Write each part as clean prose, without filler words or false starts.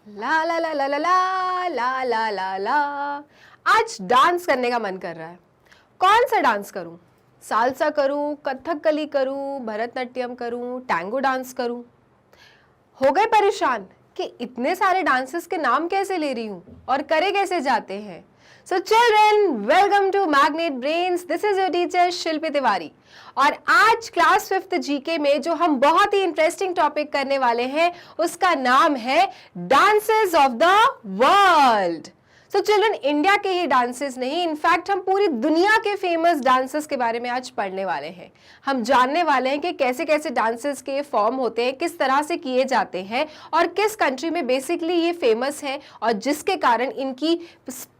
ला ला ला ला ला ला ला ला ला ला। आज डांस करने का मन कर रहा है। कौन सा डांस करूं? सालसा करूं, कथकली करूं, भरतनाट्यम करूं, टैंगो डांस करूं? हो गए परेशान कि इतने सारे डांसेस के नाम कैसे ले रही हूं और करे कैसे जाते हैं। So children, welcome to Magnet Brains. This is your teacher Shilpi Tiwari. और आज क्लास 5th जीके में जो हम बहुत ही इंटरेस्टिंग टॉपिक करने वाले हैं उसका नाम है डांसेस ऑफ द वर्ल्ड। तो चिल्ड्रन, इंडिया के ही डांसेस नहीं, इनफैक्ट हम पूरी दुनिया के फेमस डांसेस के बारे में आज पढ़ने वाले हैं। हम जानने वाले हैं कि कैसे कैसे डांसेस के फॉर्म होते हैं, किस तरह से किए जाते हैं और किस कंट्री में बेसिकली ये फेमस है और जिसके कारण इनकी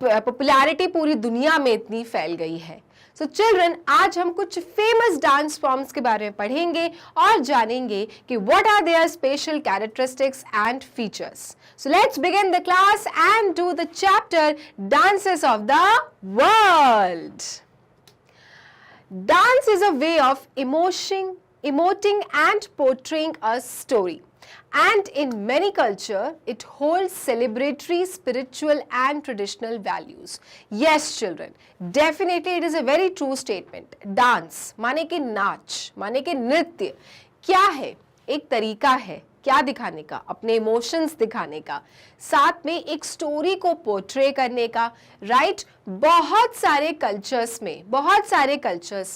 पॉपुलैरिटी पूरी दुनिया में इतनी फैल गई है। सो चिल्ड्रन, आज हम कुछ फेमस डांस फॉर्म्स के बारे में पढ़ेंगे और जानेंगे कि what are their special characteristics and features. So let's begin the class and do the chapter dances of the world. Dance is a way of emoting and portraying a story. And in many cultures, it holds celebratory, spiritual and traditional values. Yes, children, definitely it is a very true statement. Dance, माने कि नाच, माने कि नृत्य क्या है? एक तरीका है क्या दिखाने का? अपने इमोशंस दिखाने का, साथ में एक स्टोरी को पोर्ट्रे करने का, राइट? बहुत सारे कल्चर्स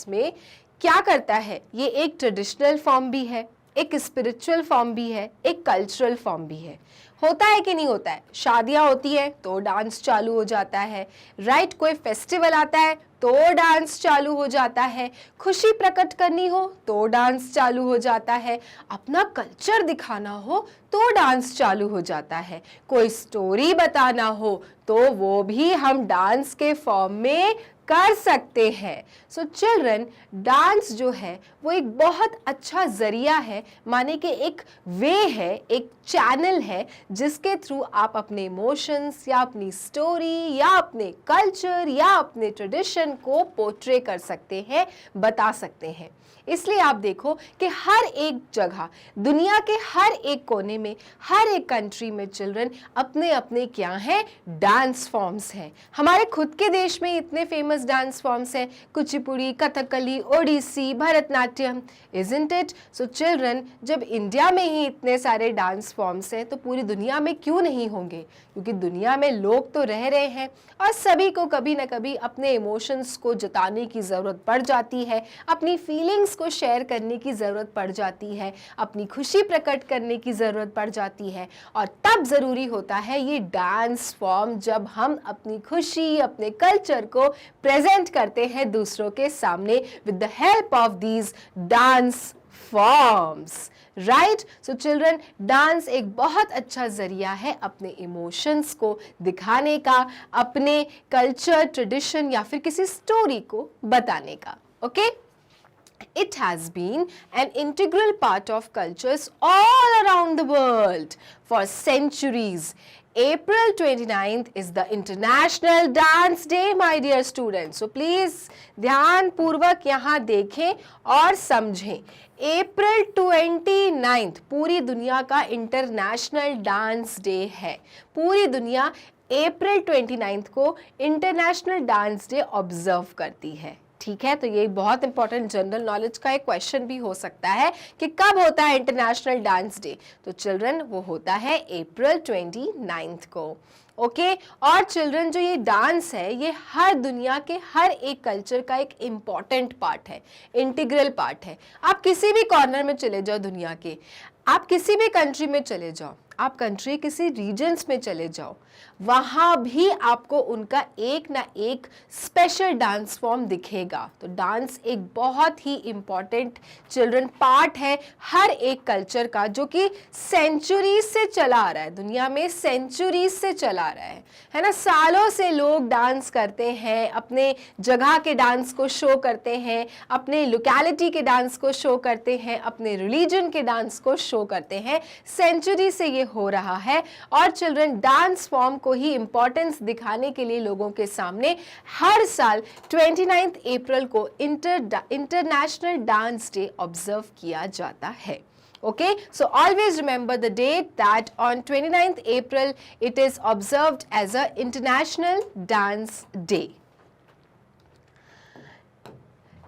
में क्या करता है? ये एक ट्रेडिशनल फॉर्म भी है, एक स्पिरिचुअल फॉर्म भी है, एक कल्चरल फॉर्म भी है। होता है कि नहीं होता है? शादियां होती है तो डांस चालू हो जाता है, राइट? कोई फेस्टिवल आता है तो डांस चालू हो जाता है, खुशी प्रकट करनी हो तो डांस चालू हो जाता है, अपना कल्चर दिखाना हो तो डांस चालू हो जाता है, कोई स्टोरी बताना हो तो वो भी हम डांस के फॉर्म में कर सकते हैं। सो चिल्ड्रन, डांस जो है वो एक बहुत अच्छा जरिया है, माने कि एक वे है, एक चैनल है जिसके थ्रू आप अपने इमोशंस या अपनी स्टोरी या अपने कल्चर या अपने ट्रेडिशन को पोर्ट्रे कर सकते हैं, बता सकते हैं। इसलिए आप देखो कि हर एक जगह, दुनिया के हर एक कोने में, हर एक कंट्री में चिल्ड्रन अपने अपने क्या हैं? डांस फॉर्म्स हैं। हमारे खुद के देश में इतने फेमस डांस फॉर्म्स हैं, Kuchipudi, Kathakali, Odissi, Bharatanatyam, isn't it? So children, जब इंडिया में ही इतने सारे डांस फॉर्म्स हैं तो पूरी दुनिया में क्यों नहीं होंगे? क्योंकि दुनिया में लोग तो रह रहे हैं और सभी को कभी ना कभी अपने इमोशंस को जताने की ज़रूरत पड़ जाती है, अपनी फीलिंग्स को शेयर करने की ज़रूरत पड़ जाती है, अपनी खुशी प्रकट करने की ज़रूरत पड़ जाती है। और तब ज़रूरी होता है ये डांस फॉर्म, जब हम अपनी खुशी, अपने कल्चर को प्रेजेंट करते हैं दूसरों के सामने with the help of these dance forms, right? So children, dance एक बहुत अच्छा जरिया है अपने इमोशंस को दिखाने का, अपने कल्चर, ट्रेडिशन या फिर किसी स्टोरी को बताने का। Okay? It has been an integral part of cultures all around the world for centuries. April 29th is the International Dance Day, my dear students. So please ध्यान पूर्वक यहाँ देखें और समझें। April 29th पूरी दुनिया का इंटरनेशनल डांस डे है। पूरी दुनिया April 29th को इंटरनेशनल डांस डे ऑब्जर्व करती है। ठीक है, तो ये बहुत इंपॉर्टेंट जनरल नॉलेज का एक क्वेश्चन भी हो सकता है कि कब होता है इंटरनेशनल डांस डे? तो चिल्ड्रन, वो होता है April 29th को। ओके? और चिल्ड्रन, जो ये डांस है ये हर दुनिया के हर एक कल्चर का एक इम्पॉर्टेंट पार्ट है, इंटीग्रल पार्ट है। आप किसी भी कॉर्नर में चले जाओ दुनिया के, आप किसी भी कंट्री में चले जाओ, आप कंट्री किसी रीजन्स में चले जाओ, वहाँ भी आपको उनका एक ना एक स्पेशल डांस फॉर्म दिखेगा। तो डांस एक बहुत ही इम्पॉर्टेंट चिल्ड्रन पार्ट है हर एक कल्चर का, जो कि सेंचुरीज से चला आ रहा है, दुनिया में सेंचुरीज से चला आ रहा है ना? सालों से लोग डांस करते हैं, अपने जगह के डांस को शो करते हैं, अपने लोकेलिटी के डांस को शो करते हैं, अपने रिलीजन के डांस को शो करते हैं। सेंचुरी से ये हो रहा है। और चिल्ड्रन, डांस फॉर्म को ही इंपॉर्टेंस दिखाने के लिए लोगों के सामने हर साल 29 अप्रैल को इंटरनेशनल डांस डे ऑब्जर्व किया जाता है। Okay, so always remember the date that on 29th April it is observed as a International Dance Day.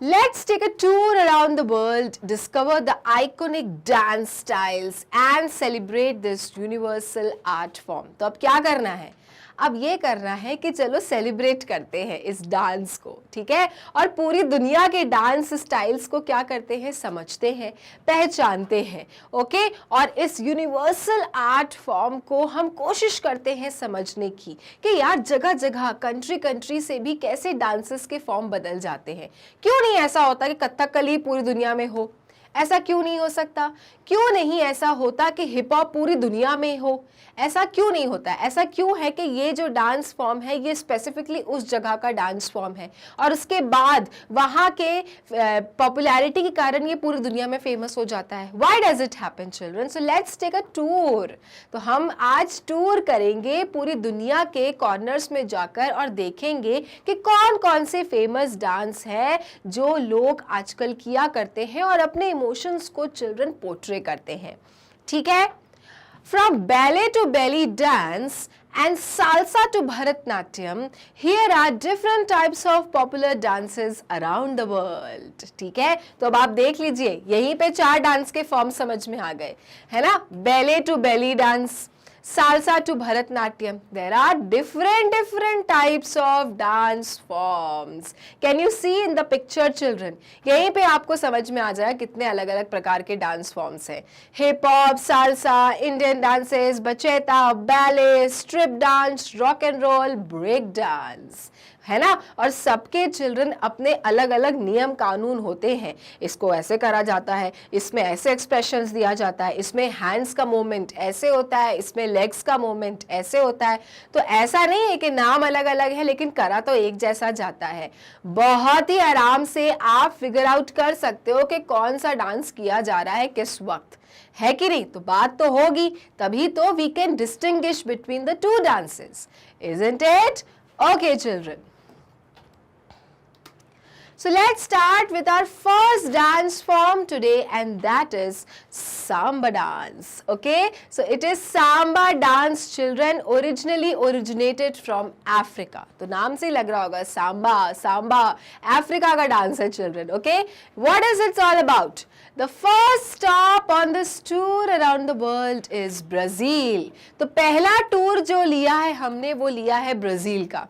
Let's take a tour around the world, discover the iconic dance styles and celebrate this universal art form. तो अब क्या करना है? अब ये करना है कि चलो सेलिब्रेट करते हैं इस डांस को, ठीक है, और पूरी दुनिया के डांस स्टाइल्स को क्या करते हैं, समझते हैं, पहचानते हैं, ओके। और इस यूनिवर्सल आर्ट फॉर्म को हम कोशिश करते हैं समझने की कि यार जगह जगह कंट्री कंट्री से भी कैसे डांसेस के फॉर्म बदल जाते हैं। क्यों नहीं ऐसा होता कि कथकली पूरी दुनिया में हो? ऐसा क्यों नहीं हो सकता? क्यों नहीं ऐसा होता कि हिप हॉप पूरी दुनिया में हो? ऐसा क्यों नहीं होता? ऐसा क्यों है कि ये जो डांस फॉर्म है ये स्पेसिफिकली उस जगह का डांस फॉर्म है और उसके बाद वहाँ के पॉपुलैरिटी के कारण ये पूरी दुनिया में फेमस हो जाता है? Why does it happen children? So let's take a tour. तो हम आज टूर करेंगे पूरी दुनिया के कॉर्नर्स में जाकर और देखेंगे कि कौन कौन से फेमस डांस है जो लोग आजकल किया करते हैं और अपने इमोशंस को चिल्ड्रन पोर्ट्रे करते हैं, ठीक है। From ballet to belly dance and salsa to Bharatnatyam, here are different types of popular dances around the world. ठीक है, तो अब आप देख लीजिए यहीं पे 4 डांस के फॉर्म समझ में आ गए, है ना। Ballet to belly dance, salsa to Bharatnatyam. There are different types of dance forms. Can you see in the picture children? यहीं पे आपको समझ में आ जाए कितने अलग अलग प्रकार के डांस फॉर्म्स हैं। Hip hop, salsa, Indian dances, bachata, ballet, strip dance, rock and roll, break dance, है ना। और सबके चिल्ड्रन अपने अलग अलग नियम कानून होते हैं। इसको ऐसे करा जाता है, इसमें ऐसे एक्सप्रेशंस दिया जाता है, इसमें हैंड्स का मूवमेंट ऐसे होता है, इसमें लेग्स का मूवमेंट ऐसे होता है। तो ऐसा नहीं है कि नाम अलग अलग है लेकिन करा तो एक जैसा जाता है। बहुत ही आराम से आप फिगर आउट कर सकते हो कि कौन सा डांस किया जा रहा है किस वक्त, है कि नहीं? तो बात तो होगी, तभी तो we can distinguish between the 2 dances, isn't it? Okay children, so let's start with our first dance form today and that is Samba dance. Okay, so it is Samba dance children, originally originated from Africa. तो नाम से ही लग रहा होगा Samba Africa का dance है children. Okay, what is it all about? The first stop on this tour around the world is Brazil. तो पहला टूर जो लिया है हमने वो लिया है ब्राजील का,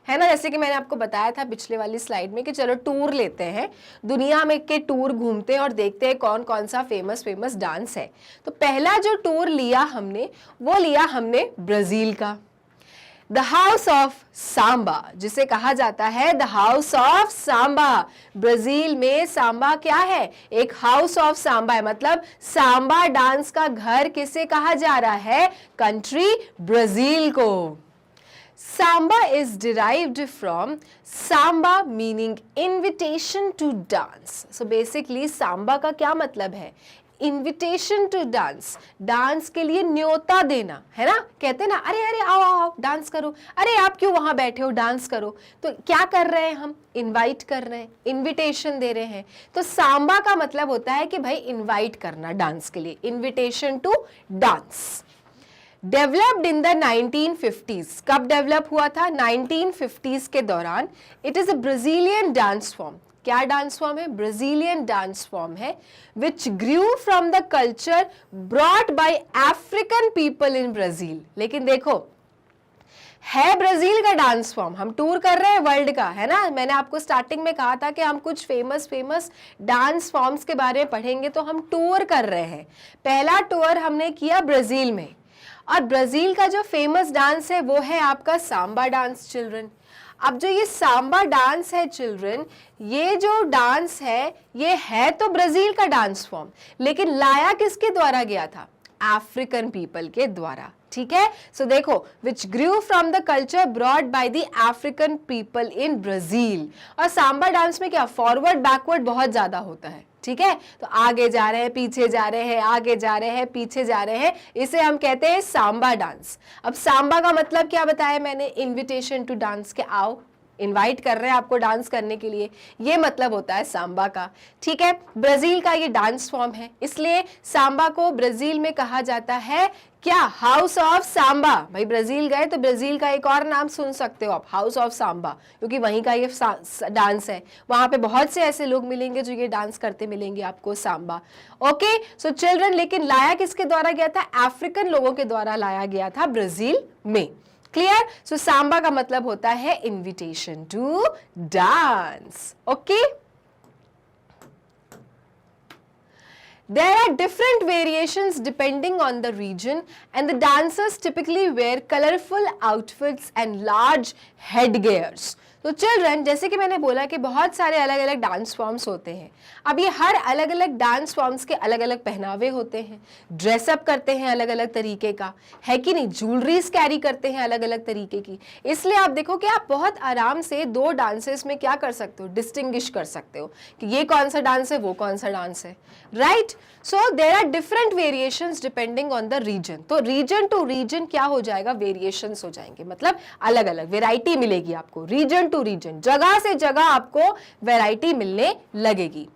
है ना। जैसे कि मैंने आपको बताया था पिछले वाली स्लाइड में कि चलो टूर लेते हैं, दुनिया में के टूर घूमते हैं और देखते हैं कौन कौन सा फेमस डांस है। तो पहला जो टूर लिया हमने वो लिया हमने ब्राजील का, द हाउस ऑफ सांबा, जिसे कहा जाता है the house of Samba. Brazil में सांबा क्या है? एक हाउस ऑफ सांबा है, मतलब सांबा डांस का घर किसे कहा जा रहा है? कंट्री ब्राजील को। Samba is derived from samba meaning invitation to dance. So basically samba का क्या मतलब है? Invitation to dance. डांस के लिए न्योता देना, है ना। कहते हैं ना, अरे अरे आओ आओ डांस करो, अरे आप क्यों वहां बैठे हो, डांस करो। तो क्या कर रहे हैं हम? इनवाइट कर रहे हैं, इनविटेशन दे रहे हैं। तो सांबा का मतलब होता है कि भाई इनवाइट करना डांस के लिए, invitation to dance. Developed in the 1950s, कब डेवलप हुआ था? 1950s के दौरान। It is a Brazilian dance form. क्या डांस फॉर्म है? ब्राजीलियन डांस फॉर्म है which grew from the culture brought by African people in Brazil. लेकिन देखो, है ब्राजील का डांस फॉर्म, हम टूर कर रहे हैं वर्ल्ड का, है ना। मैंने आपको स्टार्टिंग में कहा था कि हम कुछ फेमस डांस फॉर्म्स के बारे में पढ़ेंगे, तो हम टूर कर रहे हैं। पहला टूर हमने किया ब्राजील में, और ब्राजील का जो फेमस डांस है वो है आपका सांबा डांस चिल्ड्रन। अब जो ये सांबा डांस है चिल्ड्रन, ये जो डांस है ये है तो ब्राजील का डांस फॉर्म, लेकिन लाया किसके द्वारा गया था? अफ्रीकन पीपल के द्वारा, ठीक है। सो देखो, which grew from the culture brought by the African people in Brazil. और सांबा डांस में क्या फॉरवर्ड बैकवर्ड बहुत ज्यादा होता है, ठीक है। तो आगे जा रहे हैं, पीछे जा रहे हैं, आगे जा रहे हैं, पीछे जा रहे हैं, इसे हम कहते हैं सांबा डांस। अब सांबा का मतलब क्या बताया मैंने? इनविटेशन टू डांस, के आओ इनवाइट कर रहे हैं आपको डांस करने के लिए, ये मतलब होता है सांबा का। ठीक है, ब्राजील का ये डांस फॉर्म है, इसलिए सांबा को ब्राजील में कहा जाता है क्या, हाउस ऑफ सांबा। भाई ब्राजील गए तो ब्राजील का एक और नाम सुन सकते हो आप, हाउस ऑफ सांबा, क्योंकि वहीं का ये डांस है। वहां पे बहुत से ऐसे लोग मिलेंगे जो ये डांस करते मिलेंगे आपको, सांबा। ओके सो चिल्ड्रन, लेकिन लाया किसके द्वारा गया था, अफ्रीकन लोगों के द्वारा लाया गया था ब्राजील में। क्लियर? सो सांबा का मतलब होता है invitation to dance. Okay, there are different variations depending on the region and the dancers typically wear colorful outfits and large headgears. तो चिल्ड्रन, जैसे कि मैंने बोला कि बहुत सारे अलग अलग डांस फॉर्म्स होते हैं। अब ये हर अलग अलग डांस फॉर्म्स के अलग अलग पहनावे होते हैं, ड्रेसअप करते हैं अलग अलग तरीके का, है कि नहीं, ज्वेलरीज कैरी करते हैं अलग अलग तरीके की। इसलिए आप देखो कि आप बहुत आराम से दो डांसेस में क्या कर सकते हो, डिस्टिंग्विश कर सकते हो कि ये कौन सा डांस है, वो कौन सा डांस है, right. So there are different variations depending on the region. तो रीजन टू रीजन क्या हो जाएगा, वेरिएशंस हो जाएंगे, मतलब अलग अलग वेराइटी मिलेगी आपको, रीजन टू रीजन, जगह से जगह आपको वैरायटी मिलने लगेगी।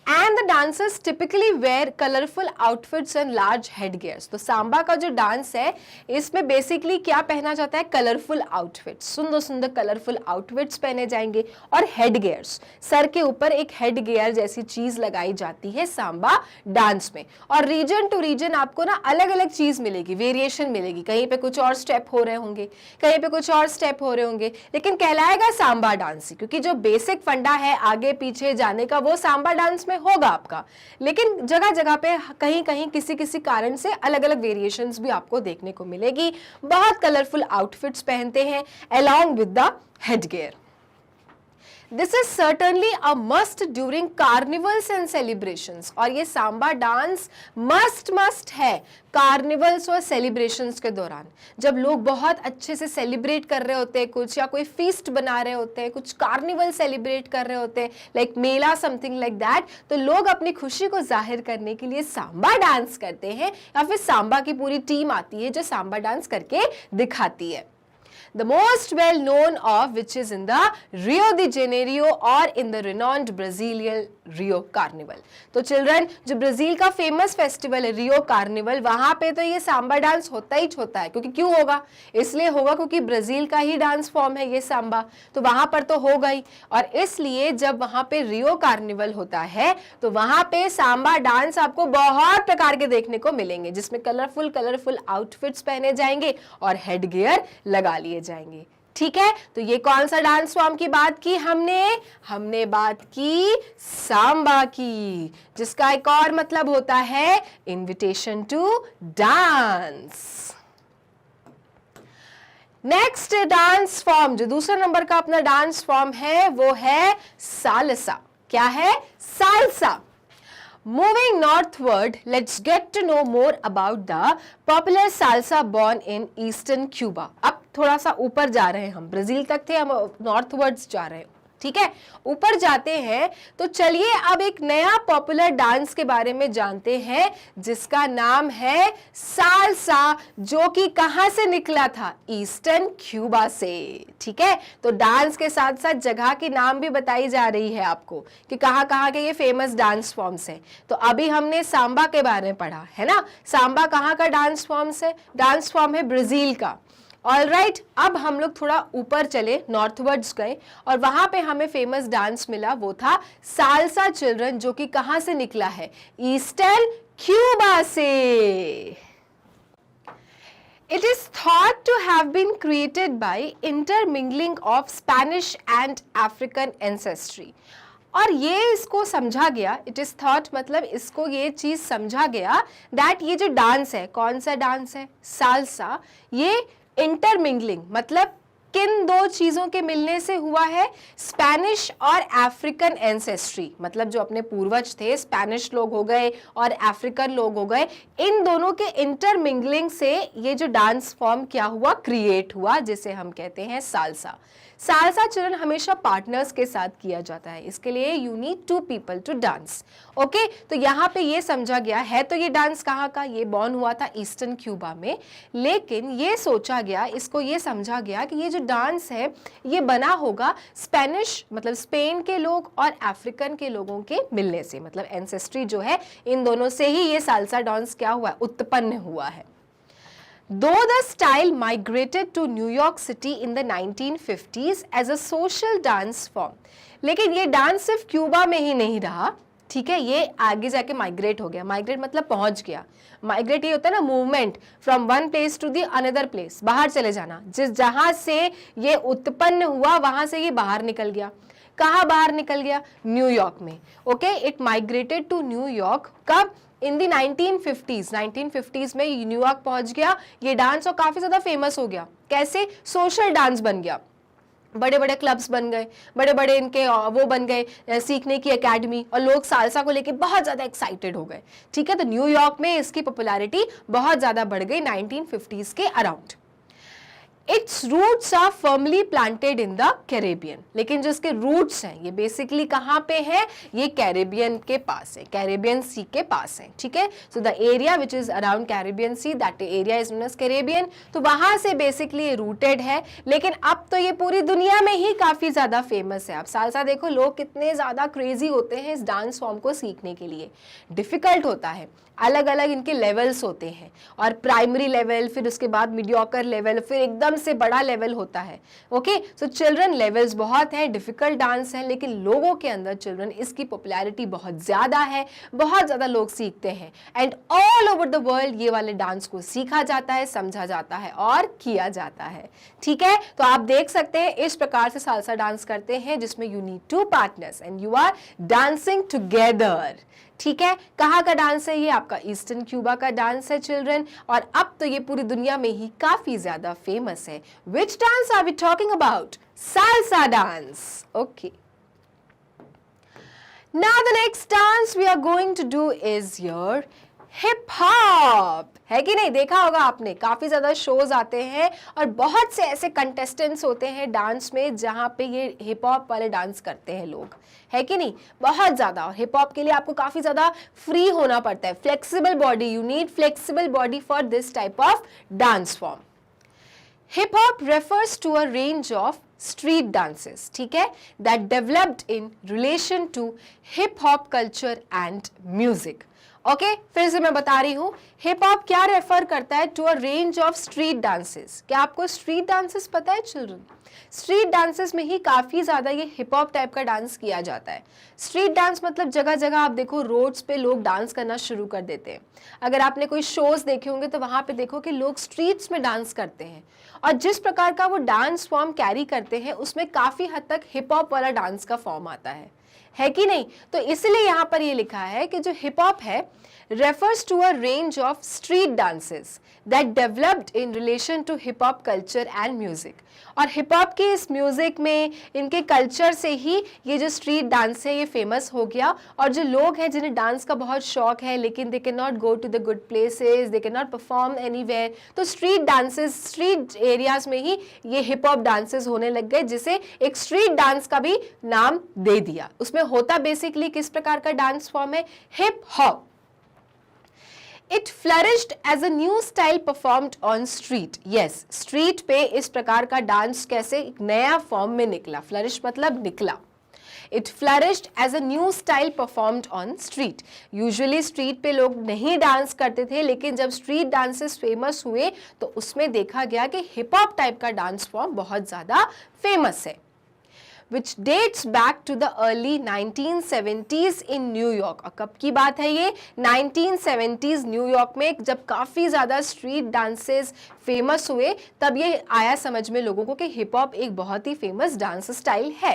And the dancers typically wear colorful outfits and large headgears. तो सांबा का जो डांस है इसमें बेसिकली क्या पहना जाता है, कलरफुल आउटफिट्स, सुंदर सुंदर कलरफुल आउटफिट्स पहने जाएंगे और हेडगेयर्स, सर के ऊपर एक हेडगेयर जैसी चीज लगाई जाती है सांबा डांस में। और रीजन टू रीजन आपको ना अलग अलग चीज मिलेगी, वेरिएशन मिलेगी, कहीं पे कुछ और स्टेप हो रहे होंगे, कहीं पे कुछ और स्टेप हो रहे होंगे, लेकिन कहलाएगा सांबा डांस ही, क्योंकि जो बेसिक फंडा है आगे पीछे जाने का वो सांबा डांस में होगा आपका। लेकिन जगह जगह पे कहीं कहीं किसी किसी कारण से अलग अलग वेरिएशंस भी आपको देखने को मिलेगी। बहुत कलरफुल आउटफिट्स पहनते हैं along with the headgear. This is certainly a must during carnivals and celebrations. और ये सांबा डांस मस्ट है कार्निवल्स और सेलिब्रेशंस के दौरान, जब लोग बहुत अच्छे से सेलिब्रेट कर रहे होते हैं कुछ, या कोई फीस्ट बना रहे होते हैं, कुछ कार्निवल सेलिब्रेट कर रहे होते हैं, like Mela, something like that, तो लोग अपनी खुशी को जाहिर करने के लिए सांबा डांस करते हैं, या फिर सांबा की पूरी टीम आती है जो सांबा डांस करके दिखाती है। The most well known of which is in the Rio de Janeiro or in the renowned Brazilian Rio Carnival. तो चिल्ड्रन, जो ब्राजील का फेमस फेस्टिवल है रियो कार्निवल, वहां पे तो ये सांबा डांस होता ही होता है। क्योंकि क्यों होगा, इसलिए होगा क्योंकि ब्राजील का ही डांस फॉर्म है ये सांबा, तो वहां पर तो होगा ही। और इसलिए जब वहां पे रियो कार्निवल होता है तो वहां पे सांबा डांस आपको बहुत प्रकार के देखने को मिलेंगे, जिसमें कलरफुल कलरफुल आउटफिट्स पहने जाएंगे और हेडगियर लगा लिए जाएंगे। ठीक है, तो ये कौन सा डांस फॉर्म की बात की हमने बात की सांबा की, जिसका एक और मतलब होता है invitation to dance. Next dance form, जो दूसरा नंबर का अपना डांस फॉर्म है वो है सालसा। क्या है, salsa. Moving northward, let's get to know more about the popular salsa born in eastern Cuba. अब थोड़ा सा ऊपर जा रहे हैं हम, ब्राजील तक थे, हम नॉर्थवर्ड्स जा रहे हैं। ठीक है, ऊपर जाते हैं तो चलिए अब एक नया पॉपुलर डांस के बारे में जानते हैं जिसका नाम है सालसा, जो कि कहां से निकला था, ईस्टर्न क्यूबा से। ठीक है, तो डांस के साथ साथ जगह के नाम भी बताई जा रही है आपको कि कहां कहां के ये फेमस डांस फॉर्म्स हैं। तो अभी हमने सांबा के बारे में पढ़ा है ना, सांबा कहां का डांस फॉर्म है ब्राजील का। ऑल राइट, अब हम लोग थोड़ा ऊपर चले, नॉर्थवर्ड्स गए और वहां पे हमें फेमस डांस मिला, वो था सालसा चिल्ड्रन, जो कि कहां से निकला है, ईस्टर्न क्यूबा से। It is thought to have been created by intermingling of Spanish and African ancestry. और ये इसको समझा गया, इट इज थॉट मतलब इसको ये चीज समझा गया दैट ये जो डांस है, कौन सा डांस है, सालसा, ये इंटरमिंगलिंग मतलब किन दो चीजों के मिलने से हुआ है, स्पेनिश और अफ्रीकन एंसेस्ट्री, मतलब जो अपने पूर्वज थे स्पेनिश लोग हो गए और अफ्रीकन लोग हो गए, इन दोनों के इंटरमिंगलिंग से ये जो डांस फॉर्म क्या हुआ, क्रिएट हुआ, जिसे हम कहते हैं सालसा। सालसा चलन हमेशा पार्टनर्स के साथ किया जाता है, इसके लिए you need 2 people to dance. Okay, तो यहाँ पे ये समझा गया है, तो ये डांस कहाँ का, ये बॉर्न हुआ था ईस्टर्न क्यूबा में, लेकिन ये सोचा गया, इसको ये समझा गया कि ये जो डांस है ये बना होगा स्पेनिश मतलब स्पेन के लोग और अफ्रीकन के लोगों के मिलने से, मतलब एंसेस्ट्री जो है इन दोनों से ही ये सालसा डांस क्या हुआ, उत्पन्न हुआ है। Though the style migrated to New York City in the 1950s as a social dance form, लेकिन ये डांस सिर्फ क्यूबा में ही नहीं रहा, ठीक है, ये आगे जाके माइग्रेट हो गया। माइग्रेट मतलब पहुंच गया, माइग्रेट ये होता है ना movement from one place to the another place, बाहर चले जाना, जिस जहां से ये उत्पन्न हुआ वहां से ये बाहर निकल गया। कहाँ बाहर निकल गया, न्यूयॉर्क में। Okay, it migrated to New York कब, इन दी 1950s में न्यूयॉर्क पहुंच गया ये डांस और काफी ज्यादा फेमस हो गया। कैसे, सोशल डांस बन गया, बड़े बड़े क्लब्स बन गए, बड़े बड़े इनके वो बन गए सीखने की एकेडमी, और लोग सालसा को लेके बहुत ज्यादा एक्साइटेड हो गए। ठीक है, तो न्यूयॉर्क में इसकी पॉपुलैरिटी बहुत ज्यादा बढ़ गई 1950s के अराउंड। Its roots are firmly planted in the Caribbean, लेकिन जो इसके रूट्स हैं ये बेसिकली कहाँ पे है, ये कैरेबियन के पास है, कैरेबियन सी के पास है। ठीक है, so the area which is around Caribbean Sea that area is known as Caribbean, तो वहां से बेसिकली ये रूटेड है। लेकिन अब तो ये पूरी दुनिया में ही काफी ज्यादा फेमस है। अब सालसा देखो लोग कितने ज्यादा क्रेजी होते हैं इस डांस फॉर्म को सीखने के लिए। डिफिकल्ट होता है, अलग अलग इनके लेवल्स होते हैं, और प्राइमरी लेवल, फिर उसके बाद मीडियोकर लेवल, फिर एकदम से बड़ा लेवल होता है। ओके, सो चिल्ड्रन लेवल्स बहुत हैं, डिफिकल्ट डांस है, लेकिन लोगों के अंदर चिल्ड्रन इसकी पॉपुलैरिटी बहुत ज्यादा है, बहुत ज्यादा लोग सीखते हैं, and all over the world ये वाले डांस को सीखा जाता है, समझा जाता है और किया जाता है। ठीक है, तो आप देख सकते हैं इस प्रकार से सालसा डांस करते हैं जिसमें you need 2 partners and you are dancing together. ठीक है, कहाँ का डांस है ये, आपका ईस्टर्न क्यूबा का डांस है चिल्ड्रन, और अब तो ये पूरी दुनिया में ही काफी ज्यादा फेमस है। Which dance are we talking about, salsa dance. Okay, now the next dance we are going to do is your hip hop. है कि नहीं, देखा होगा आपने, काफी ज्यादा शोज आते हैं और बहुत से ऐसे कंटेस्टेंट्स होते हैं डांस में जहां पे ये हिप हॉप वाले डांस करते हैं लोग, है कि नहीं, बहुत ज्यादा। और हिप हॉप के लिए आपको काफी ज्यादा फ्री होना पड़ता है, flexible body, you need flexible body for this type of dance form. Hip hop refers to a range of street dances, ठीक है, that developed in relation to hip hop culture and music. Okay, फिर से मैं बता रही हूँ, hip hop क्या refer करता है, to a range of street dances. क्या आपको स्ट्रीट डांसेस पता है चिल्ड्रन? स्ट्रीट डांसेस में ही काफी ज्यादा ये हिप हॉप टाइप का डांस किया जाता है। स्ट्रीट डांस मतलब जगह जगह आप देखो रोड्स पे लोग डांस करना शुरू कर देते हैं। अगर आपने कोई शोज देखे होंगे तो वहां पे देखो कि लोग स्ट्रीट्स में डांस करते हैं, और जिस प्रकार का वो डांस फॉर्म कैरी करते हैं उसमें काफी हद तक हिप हॉप वाला डांस का फॉर्म आता है कि नहीं। तो इसलिए यहाँ पर ये लिखा है कि जो हिप हॉप है refers to a range of street dances that developed in relation to hip hop culture and music. और हिप हॉप के इस म्यूजिक में, इनके कल्चर से ही ये जो स्ट्रीट डांस है ये फेमस हो गया। और जो लोग हैं जिन्हें डांस का बहुत शौक है लेकिन they can not go to the good places, they can not perform anywhere, तो स्ट्रीट डांसेस, स्ट्रीट एरियाज में ही ये हिप हॉप डांसेस होने लग गए, जिसे एक स्ट्रीट डांस का भी नाम दे दिया। उसमें होता बेसिकली किस प्रकार का डांस फॉर्म है, hip hop. It flourished as a new style performed on street. Yes, street पे इस प्रकार का डांस कैसे एक नया फॉर्म में निकला, फ्लरिश मतलब निकला। It flourished as a new style performed on street. Usually street पे लोग नहीं डांस करते थे, लेकिन जब स्ट्रीट डांसेस फेमस हुए तो उसमें देखा गया कि हिप हॉप टाइप का डांस फॉर्म बहुत ज़्यादा फेमस है, which dates back to the early 1970s in New York. और कब की बात है ये, 1970s न्यूयॉर्क में, जब काफ़ी ज़्यादा स्ट्रीट डांसेस फेमस हुए, तब ये आया समझ में लोगों को कि हिप हॉप एक बहुत ही फेमस डांस स्टाइल है।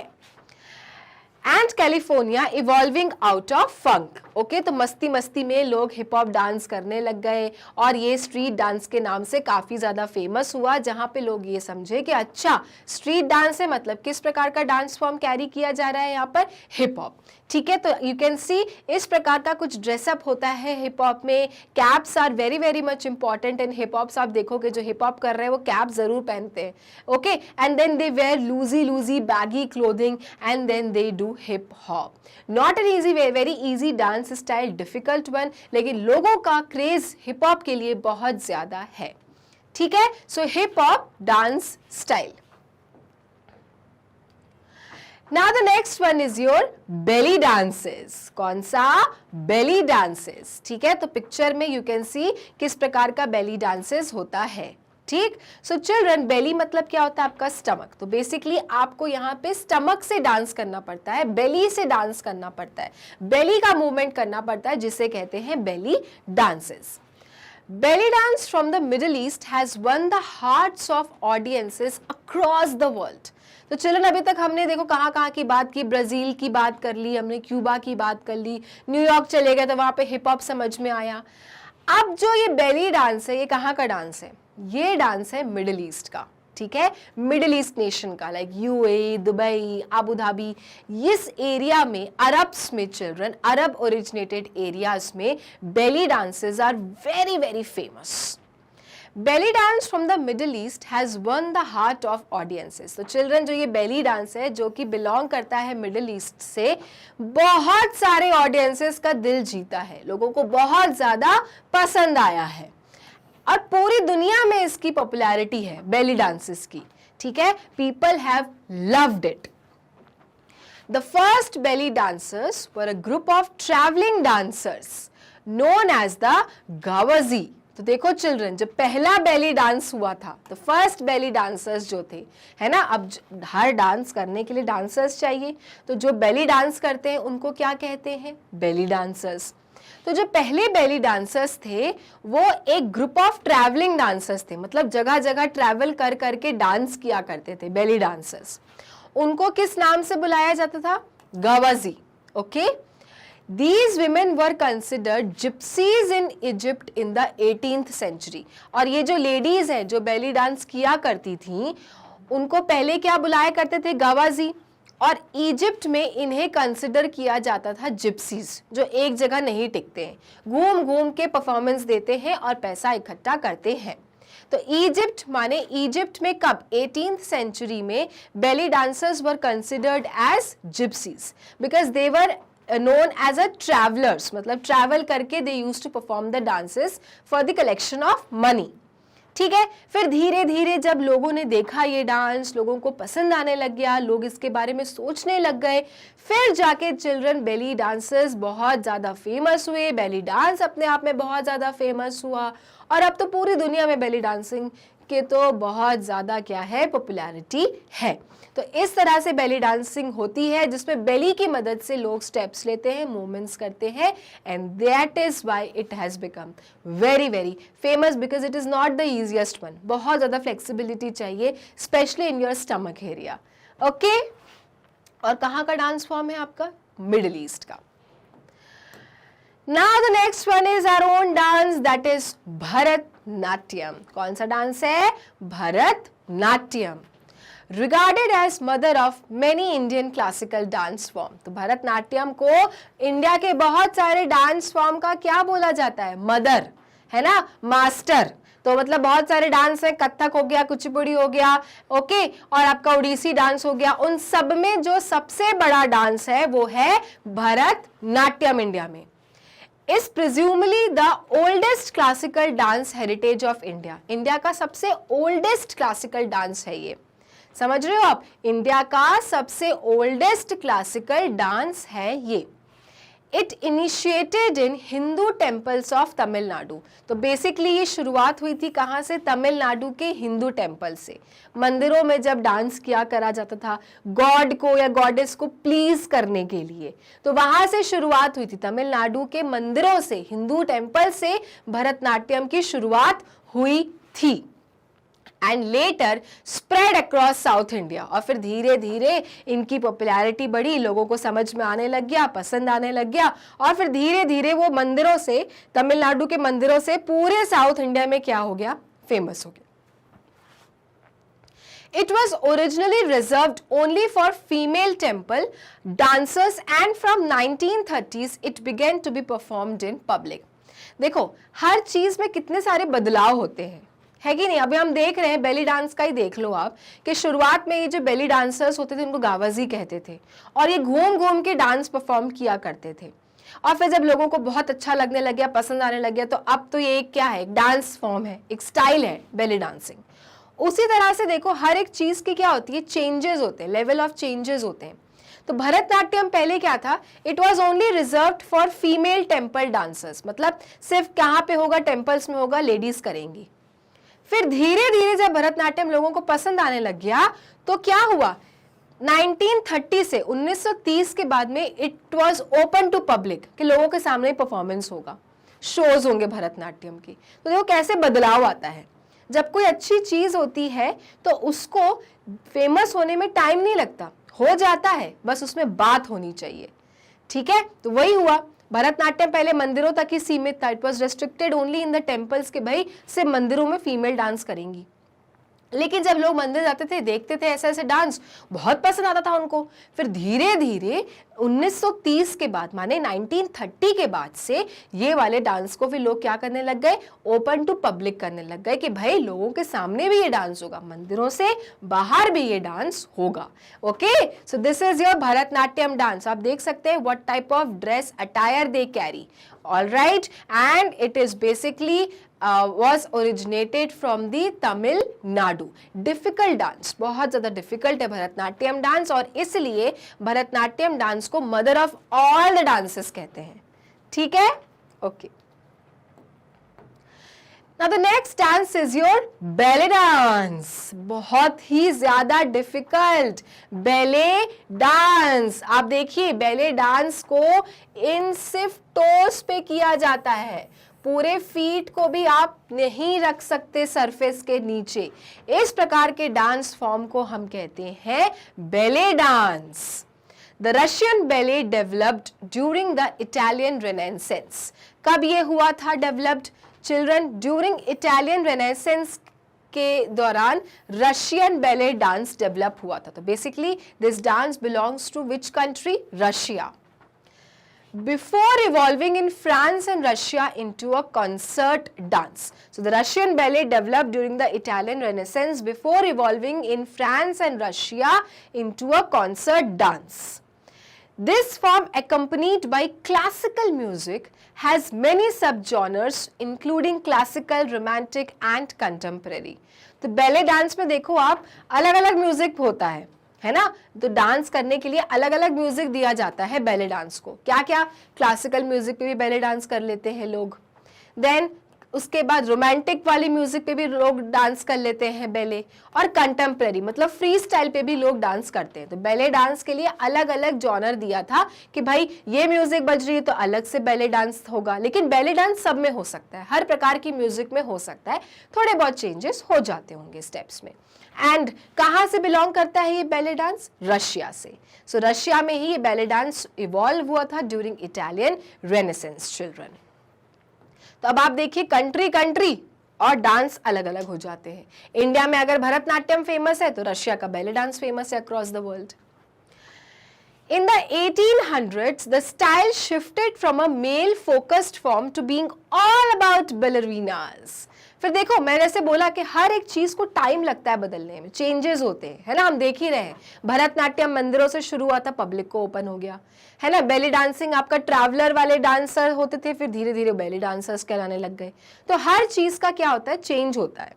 And California evolving out of funk. Okay तो मस्ती मस्ती में लोग हिप हॉप डांस करने लग गए और ये स्ट्रीट डांस के नाम से काफ़ी ज़्यादा फेमस हुआ, जहाँ पे लोग ये समझे कि अच्छा स्ट्रीट डांस है मतलब किस प्रकार का डांस फॉर्म कैरी किया जा रहा है यहाँ पर, हिप हॉप। ठीक है, तो यू कैन सी इस प्रकार का कुछ ड्रेसअप होता है हिप हॉप में। Caps are very very much important in hip hops. आप देखोगे जो हिप हॉप कर रहे हैं वो कैप जरूर पहनते हैं। Okay, and then they wear loosely baggy clothing and then they do hip hop. Not an easy way, very easy dance style, difficult one, लेकिन लोगों का क्रेज हिप हॉप के लिए बहुत ज्यादा है। ठीक है, so hip hop dance style. Now the next one is your belly dances. कौन सा? belly dances. ठीक है, तो पिक्चर में you can see किस प्रकार का belly dances होता है। ठीक, सो चिल्ड्रन बेली मतलब क्या होता है आपका स्टमक, तो बेसिकली आपको यहाँ पे स्टमक से डांस करना पड़ता है, बेली से डांस करना पड़ता है, बेली का मूवमेंट करना पड़ता है, जिसे कहते हैं बेली dances. Belly dance from the Middle East has won the hearts of audiences across the world. तो चिल्ड्रन अभी तक हमने देखो कहाँ कहाँ की बात की, ब्राजील की बात कर ली हमने, क्यूबा की बात कर ली, न्यूयॉर्क चले गए तो वहाँ पे हिप हॉप समझ में आया। अब जो ये बेली डांस है ये कहाँ का डांस है? ये डांस है मिडिल ईस्ट का। ठीक है, मिडिल ईस्ट नेशन का, like UAE, Dubai, Abu Dhabi, इस एरिया में, अरब्स में चिल्ड्रन, अरब ओरिजिनेटेड एरियाज में belly dances are very very famous. Belly dance from the middle east has won the heart of audiences. तो children जो ये belly dance है जो कि बिलोंग करता है मिडिल ईस्ट से, बहुत सारे ऑडियंसेस का दिल जीता है, लोगों को बहुत ज्यादा पसंद आया है और पूरी दुनिया में इसकी पॉपुलैरिटी है बेली डांसेस की। ठीक है, people have loved it. The first belly dancers were a group of travelling dancers known as the Ghawazee. तो देखो चिल्ड्रन, जब पहला बेली डांस हुआ था, तो फर्स्ट बेली डांसर्स जो थे, है ना, अब हर डांस करने के लिए डांसर्स चाहिए, तो जो बेली डांस करते हैं उनको क्या कहते हैं? Belly dancers. तो जो पहले बेली डांसर्स थे वो एक ग्रुप ऑफ ट्रैवलिंग डांसर्स थे, मतलब जगह जगह ट्रैवल कर करके डांस किया करते थे बेली डांसर्स। उनको किस नाम से बुलाया जाता था? Ghawazee. Okay, These women were considered gypsies in Egypt in the 18th century। और ये जो लेडीज हैं जो बेली डांस किया करती थी उनको पहले क्या बुलाया करते थे? गवाजी। और इजिप्ट में इन्हें कंसिडर किया जाता था जिप्सीज, जो एक जगह नहीं टिकते हैं, घूम घूम के परफॉर्मेंस देते हैं और पैसा इकट्ठा करते हैं। तो इजिप्ट माने इजिप्ट में कब? 18th सेंचुरी में belly dancers were considered as gypsies because they were known as a travelers, मतलब ट्रैवल करके they used to perform the dances for the collection of money। ठीक है, फिर धीरे धीरे जब लोगों ने देखा ये डांस, लोगों को पसंद आने लग गया, लोग इसके बारे में सोचने लग गए, फिर जाके चिल्ड्रन बेली डांसर्स बहुत ज़्यादा फेमस हुए, बेली डांस अपने आप में बहुत ज़्यादा फेमस हुआ और अब तो पूरी दुनिया में बेली डांसिंग के तो बहुत ज़्यादा क्या है? पॉपुलैरिटी है। तो इस तरह से बेली डांसिंग होती है जिसमें बेली की मदद से लोग स्टेप्स लेते हैं, मूवमेंट्स करते हैं, and that is why it has become very very famous because it is not the easiest one. बहुत ज़्यादा फ्लेक्सिबिलिटी चाहिए specially in your stomach area. Okay, और कहाँ का डांस फॉर्म है आपका? मिडिल ईस्ट का। Now the next one is our own dance, that is Bharatanatyam. कौन सा डांस है? Bharatanatyam. Regarded as mother of many Indian classical dance form। तो भरतनाट्यम को इंडिया के बहुत सारे डांस फॉर्म का क्या बोला जाता है? मदर, है ना, मास्टर। तो मतलब बहुत सारे डांस हैं, कथक हो गया, कुचिपुड़ी हो गया, ओके, और आपका उड़ीसी डांस हो गया, उन सब में जो सबसे बड़ा डांस है वो है भरतनाट्यम इंडिया में। Is presumably the oldest classical dance heritage of India. India का सबसे ओल्डेस्ट क्लासिकल डांस है ये, समझ रहे हो आप? इंडिया का सबसे ओल्डेस्ट क्लासिकल डांस है ये। It initiated in Hindu temples of Tamil Nadu. तो बेसिकली ये शुरुआत हुई थी कहाँ से? तमिलनाडु के हिंदू टेम्पल से। मंदिरों में जब डांस किया करा जाता था गॉड को या गॉडेस को प्लीज करने के लिए, तो वहां से शुरुआत हुई थी। तमिलनाडु के मंदिरों से, हिंदू टेम्पल से भरतनाट्यम की शुरुआत हुई थी। And later spread across south India. और फिर धीरे धीरे इनकी पॉपुलैरिटी बढ़ी, लोगों को समझ में आने लग गया, पसंद आने लग गया, और फिर धीरे धीरे वो मंदिरों से, तमिलनाडु के मंदिरों से पूरे साउथ इंडिया में क्या हो गया, फेमस हो गया। It was originally reserved only for female temple dancers and from 1930s it began to be performed in public। देखो हर चीज में कितने सारे बदलाव होते हैं, है कि नहीं। अभी हम देख रहे हैं बेली डांस का ही देख लो आप, कि शुरुआत में ये जो बेली डांसर्स होते थे उनको गावजी कहते थे, और ये घूम घूम के डांस परफॉर्म किया करते थे। और फिर जब लोगों को बहुत अच्छा लगने लग गया, पसंद आने लग गया, तो अब तो ये क्या है, एक डांस फॉर्म है, एक स्टाइल है बेली डांसिंग। उसी तरह से देखो हर एक चीज की क्या होती है, चेंजेस होते हैं, लेवल ऑफ चेंजेस होते हैं। तो भरतनाट्यम पहले क्या था, it was only reserved for female temple dancers, मतलब सिर्फ कहाँ पे होगा, टेम्पल्स में होगा, लेडीज करेंगी। फिर धीरे धीरे जब भरतनाट्यम लोगों को पसंद आने लग गया तो क्या हुआ, 1930 से 1930 के बाद में it was open to public, कि लोगों के सामने परफॉर्मेंस होगा, शोज होंगे भरतनाट्यम की। तो देखो कैसे बदलाव आता है। जब कोई अच्छी चीज होती है तो उसको फेमस होने में टाइम नहीं लगता, हो जाता है, बस उसमें बात होनी चाहिए, ठीक है। तो वही हुआ, भरतनाट्यम पहले मंदिरों तक ही सीमित था, it was restricted only in the temples, के भाई सिर्फ मंदिरों में फीमेल डांस करेंगी। लेकिन जब लोग मंदिर जाते थे, देखते थे ऐसे ऐसे डांस, बहुत पसंद आता था उनको। फिर धीरे धीरे 1930 के बाद, माने 1930 के बाद से ये वाले डांस को फिर लोग क्या करने लग गए, ओपन टू पब्लिक करने लग गए, कि भाई लोगों के सामने भी ये डांस होगा, मंदिरों से बाहर भी ये डांस होगा। Okay, so this is your Bharatanatyam dance. आप देख सकते हैं what type of dress attire they carry, all right, and it is basically was originated from the Tamil Nadu। Difficult dance, बहुत ज्यादा डिफिकल्ट है भरतनाट्यम डांस, और इसलिए भरतनाट्यम डांस को mother of all the dances कहते हैं, ठीक है। Okay, Now the next dance is your belly dance। बहुत ही ज्यादा डिफिकल्ट बैले डांस। आप देखिए बैले डांस को इन सिर्फ टोस पे किया जाता है, पूरे फीट को भी आप नहीं रख सकते सरफेस के नीचे। इस प्रकार के डांस फॉर्म को हम कहते हैं ballet dance. The Russian ballet developed during the Italian Renaissance। कब ये हुआ था developed children? During Italian Renaissance के दौरान रशियन बैले डांस डेवलप हुआ था। तो basically this dance belongs to which country? Russia. Before evolving in France and Russia into a concert dance. So the Russian ballet developed during the Italian Renaissance before evolving in France and Russia into a concert dance. This form, accompanied by classical music, has many subgenres including classical, romantic and contemporary। तो ballet dance में देखो आप अलग अलग music होता है ना। तो डांस करने के लिए अलग अलग म्यूजिक दिया जाता है बैले डांस को। क्या क्या? क्लासिकल म्यूजिक पे भी बैले डांस कर लेते हैं लोग, देन उसके बाद रोमांटिक वाली म्यूजिक पे भी लोग डांस कर लेते हैं बैले, और कंटेम्प्रेरी मतलब फ्री स्टाइल पे भी लोग डांस करते हैं। तो बैले डांस के लिए अलग अलग जॉनर दिया था कि भाई ये म्यूजिक बज रही है तो अलग से बैले डांस होगा। लेकिन बैले डांस सब में हो सकता है, हर प्रकार की म्यूजिक में हो सकता है, थोड़े बहुत चेंजेस हो जाते होंगे स्टेप्स में। एंड कहाँ से बिलोंग करता है ये बैले डांस? रशिया से। सो रशिया में ही ये बैले डांस इवॉल्व हुआ था ड्यूरिंग इटालियन रेनेसेंस चिल्ड्रन। तो अब आप देखिए कंट्री कंट्री और डांस अलग अलग हो जाते हैं। इंडिया में अगर भरतनाट्यम फेमस है तो रशिया का बैले डांस फेमस है across the world. In the 1800s, the style shifted from a male-focused form to being all about ballerinas। फिर देखो मैंने जैसे बोला कि हर एक चीज को टाइम लगता है बदलने में, चेंजेस होते हैं, है ना। हम देख ही रहे हैं भरतनाट्यम मंदिरों से शुरू हुआ था, पब्लिक को ओपन हो गया, है ना। बेली डांसिंग आपका ट्रैवलर वाले डांसर होते थे, फिर धीरे धीरे बेली डांसर्स कहलाने लग गए। तो हर चीज का क्या होता है? चेंज होता है।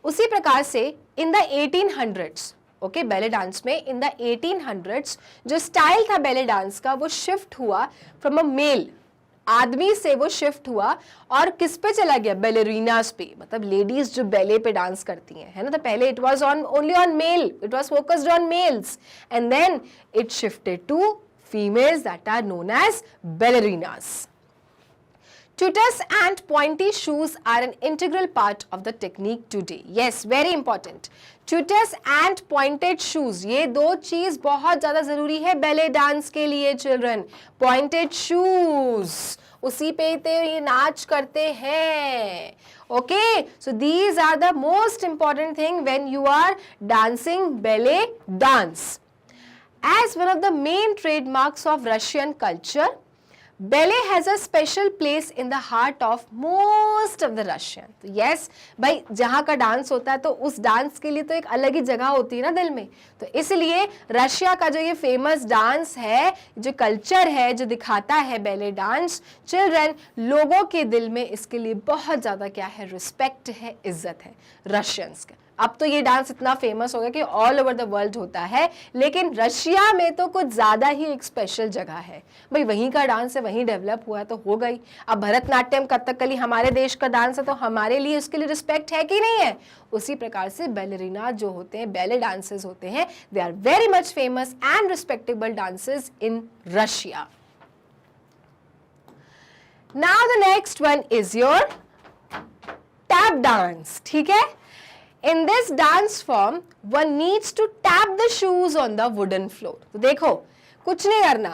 उसी प्रकार से in the 1800s, okay, ballet dance में इन द 1800s जो स्टाइल था बैले डांस का वो शिफ्ट हुआ फ्रॉम अ मेल, आदमी से वो शिफ्ट हुआ और किस पे चला गया? बैलेरिनास पे, मतलब लेडीज जो बैले पे डांस करती हैं, है ना। तो पहले it was on only on male, it was focused on males, and then it shifted to females that are known as ballerinas. Tutus and pointy shoes are an integral part of the technique today. Yes, very important. Tutus and pointed shoes, ये दो चीज बहुत ज्यादा जरूरी है ballet dance के लिए children. Pointed shoes, उसी पे तो ये नाच करते हैं. Okay, so these are the most important thing when you are dancing ballet dance. As one of the main trademarks of Russian culture, ballet has a special place in the heart of most of the Russian. Yes, भाई जहाँ का dance होता है तो उस dance के लिए तो एक अलग ही जगह होती है ना दिल में. तो इसलिए रशिया का जो ये फेमस डांस है, जो कल्चर है, जो दिखाता है बैले डांस, चिल्ड्रन, लोगों के दिल में इसके लिए बहुत ज़्यादा क्या है, रिस्पेक्ट है, इज्जत है रशियंस का. अब तो ये डांस इतना फेमस हो गया कि ऑल ओवर द वर्ल्ड होता है, लेकिन रशिया में तो कुछ ज़्यादा ही एक स्पेशल जगह है. भाई वहीं का डांस है, वहीं डेवलप हुआ है तो हो गई. अब भरतनाट्यम, कथकली हमारे देश का डांस है तो हमारे लिए उसके लिए रिस्पेक्ट है कि नहीं है. उसी प्रकार से बैलरीना जो होते हैं, बैले डांसेस होते हैं, they are very much famous and respectable dances in Russia. Now the next one is your tap dance. ठीक है. In this dance form, one needs to tap the shoes on the wooden floor. तो देखो, कुछ नहीं करना.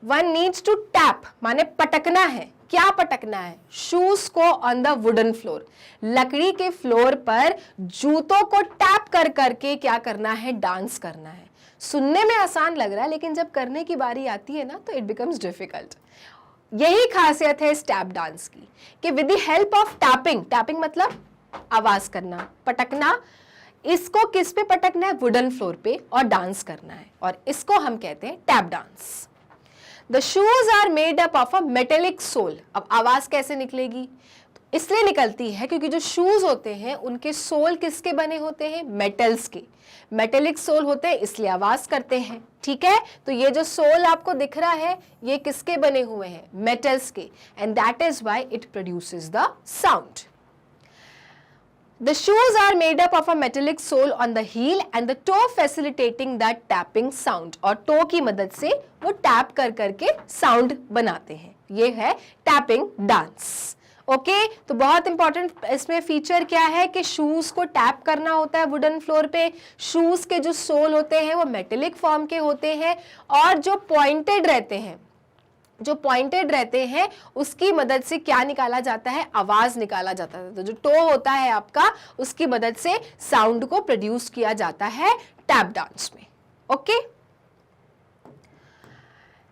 One needs to tap, माने पटकना है. क्या पटकना है? शूज को ऑन द वुडन फ्लोर, लकड़ी के फ्लोर पर जूतों को टैप कर करके क्या करना है? डांस करना है. सुनने में आसान लग रहा है, लेकिन जब करने की बारी आती है ना तो इट बिकम्स डिफिकल्ट. यही खासियत है इस टैप डांस की कि with the help of tapping, tapping मतलब आवाज करना, पटकना, इसको किस पे पटकना है? वुडन फ्लोर पे, और डांस करना है, और इसको हम कहते हैं tap dance. The shoes are made up of a metallic sole. अब आवाज कैसे निकलेगी? तो इसलिए निकलती है क्योंकि जो शूज होते हैं उनके सोल किसके बने होते हैं? मेटल्स के. मेटेलिक सोल होते हैं इसलिए आवाज करते हैं. ठीक है. तो ये जो सोल आपको दिख रहा है ये किसके बने हुए हैं? मेटल्स के. And that is why it produces the sound. The shoes are made up of a metallic sole on the heel and the toe facilitating that tapping sound. और toe की मदद से वो टैप कर करके साउंड बनाते हैं. ये है टैपिंग डांस. ओके, तो बहुत इंपॉर्टेंट इसमें फीचर क्या है कि शूज को टैप करना होता है वुडन फ्लोर पे. शूज के जो सोल होते हैं वो मेटेलिक फॉर्म के होते हैं, और जो पॉइंटेड रहते हैं उसकी मदद से क्या निकाला जाता है? आवाज निकाला जाता है. तो जो टो होता है आपका, उसकी मदद से साउंड को प्रोड्यूस किया जाता है टैप डांस में. Okay.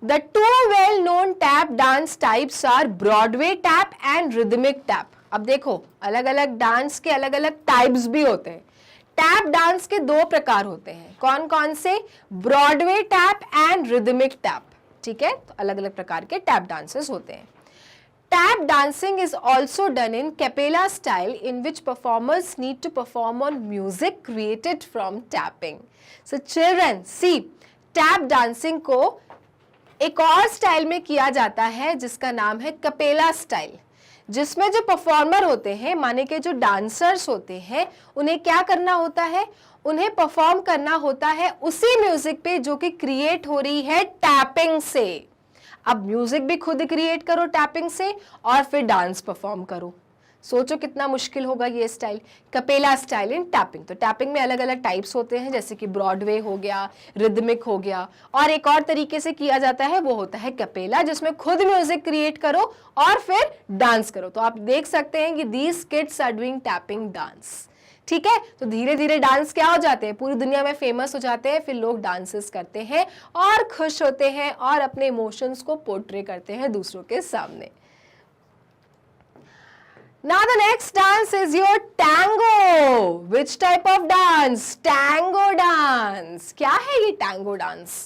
The two well known tap dance types are Broadway tap and rhythmic tap. अब देखो, अलग अलग डांस के अलग अलग टाइप्स भी होते हैं. टैप डांस के दो प्रकार होते हैं. कौन कौन से? Broadway tap and rhythmic tap. ठीक है. तो अलग अलग प्रकार के टैप डांसेस होते हैं. Tap dancing is also done in cappella style in which performers need to perform on music created from tapping. So children see, tap dancing को एक और स्टाइल में किया जाता है जिसका नाम है कैपेला स्टाइल, जिसमें जो परफॉर्मर होते हैं, माने के जो डांसर्स होते हैं, उन्हें क्या करना होता है? उन्हें परफॉर्म करना होता है उसी म्यूजिक पे जो कि क्रिएट हो रही है टैपिंग से. अब म्यूजिक भी खुद क्रिएट करो टैपिंग से और फिर डांस परफॉर्म करो. सोचो कितना मुश्किल होगा ये style, cappella style in tapping. तो टैपिंग में अलग अलग टाइप्स होते हैं, जैसे कि ब्रॉडवे हो गया, रिदमिक हो गया, और एक और तरीके से किया जाता है वो होता है कैपेला, जिसमें खुद म्यूजिक क्रिएट करो और फिर डांस करो. तो आप देख सकते हैं कि these kids are doing tapping dance. ठीक है. तो धीरे धीरे डांस क्या हो जाते हैं? पूरी दुनिया में फेमस हो जाते हैं. फिर लोग डांसेस करते हैं और खुश होते हैं और अपने इमोशंस को पोर्ट्रे करते हैं दूसरों के सामने. Now the next dance is your tango. Which type of dance? Tango dance. क्या है ये tango dance?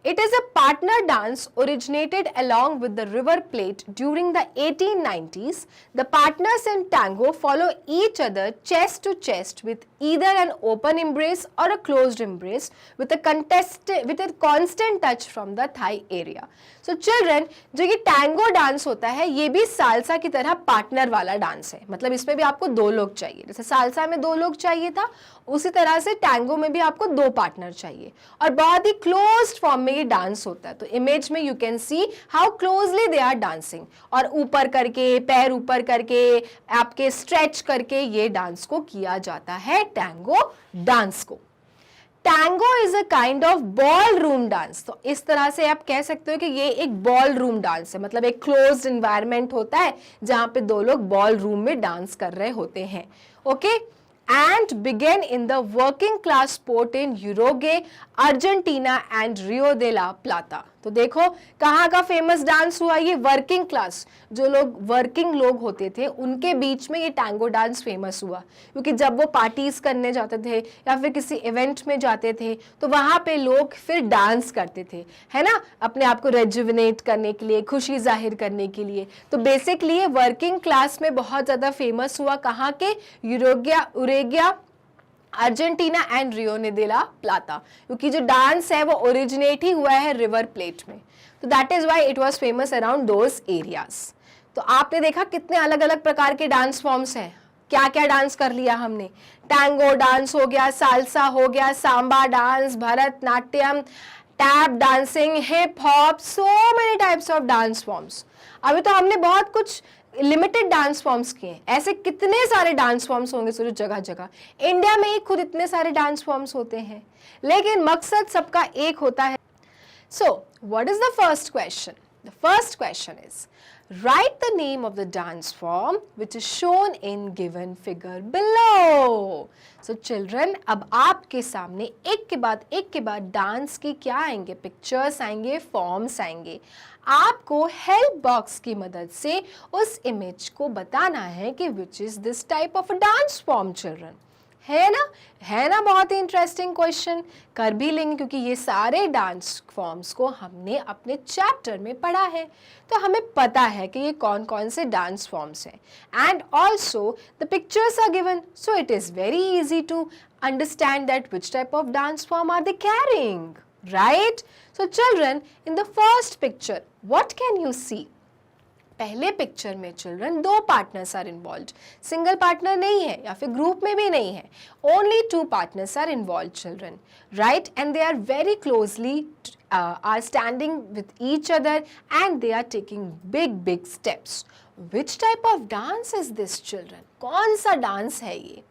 It is a partner dance originated along with the river plate during the 1890s. The partners in tango follow each other chest to chest with either an open embrace or a closed embrace with a constant touch from the thigh area. So children, जो ये tango dance होता है ये भी salsa की तरह partner वाला dance है. मतलब इसमें भी आपको दो लोग चाहिए. जैसे सालसा में दो लोग चाहिए था, उसी तरह से टैंगो में भी आपको दो पार्टनर चाहिए, और बहुत ही क्लोज्ड फॉर्म में ये डांस होता है। तो इमेज में you can see how closely they are dancing, और ऊपर करके, पैर ऊपर करके, आपके स्ट्रेच करके ये डांस को किया जाता है, टैंगो डांस को। Tango is a kind of ball room dance. तो इस तरह से आप कह सकते हो कि ये एक बॉल रूम डांस है, मतलब एक क्लोज्ड एनवायरनमेंट होता है जहां पे दो लोग बॉल रूम में डांस कर रहे होते हैं। Okay, and began in the working class sport in Uruguay, Argentina and Rio de la Plata. तो देखो कहाँ का फेमस डांस हुआ, ये वर्किंग क्लास, जो लोग वर्किंग लोग होते थे उनके बीच में ये टैंगो डांस फेमस हुआ, क्योंकि जब वो पार्टीज करने जाते थे या फिर किसी इवेंट में जाते थे तो वहां पे लोग फिर डांस करते थे, है ना, अपने आप को रेजुविनेट करने के लिए, खुशी जाहिर करने के लिए। तो बेसिकली ये वर्किंग क्लास में बहुत ज्यादा फेमस हुआ, कहाँ के, Uruguay, Argentina and Rio de la प्लाता, क्योंकि जो डांस है वो ओरिजिनेट ही हुआ है रिवर प्लेट में। तो that is why it was famous around those areas. तो आपने देखा कितने अलग अलग प्रकार के डांस फॉर्म्स हैं, क्या क्या डांस कर लिया हमने, टैंगो डांस हो गया, साल्सा हो गया, Samba dance, Bharatanatyam, tap dancing, hip hop, so many types of dance forms. अभी तो हमने बहुत कुछ लिमिटेड डांस फॉर्म्स किए, ऐसे कितने सारे डांस फॉर्म्स होंगे सोचो जगह जगह। इंडिया में ही खुद इतने सारे डांस फॉर्म्स होते हैं, लेकिन मकसद सबका एक होता है। So what is the first question? The first question is write the name of the dance form which is shown in given figure below. So children, अब आपके सामने एक के बाद डांस के क्या आएंगे, पिक्चर्स आएंगे, फॉर्म्स आएंगे। आपको हेल्प बॉक्स की मदद से उस इमेज को बताना है कि which is this type of a dance form children. है ना बहुत ही इंटरेस्टिंग क्वेश्चन, कर भी लेंगे क्योंकि ये सारे डांस फॉर्म्स को हमने अपने चैप्टर में पढ़ा है, तो हमें पता है कि ये कौन कौन से डांस फॉर्म्स हैं। And also the pictures are given, so it is very easy to understand that which type of dance form are they carrying, right? So children, in the first picture what can you see? पहले picture में children दो partners are involve, single partner नहीं है या फिर group में भी नहीं है, only two partners are involve children, right? And they are very closely are standing with each other and they are taking big steps. Which type of dance is this children? कौन सा dance है ये?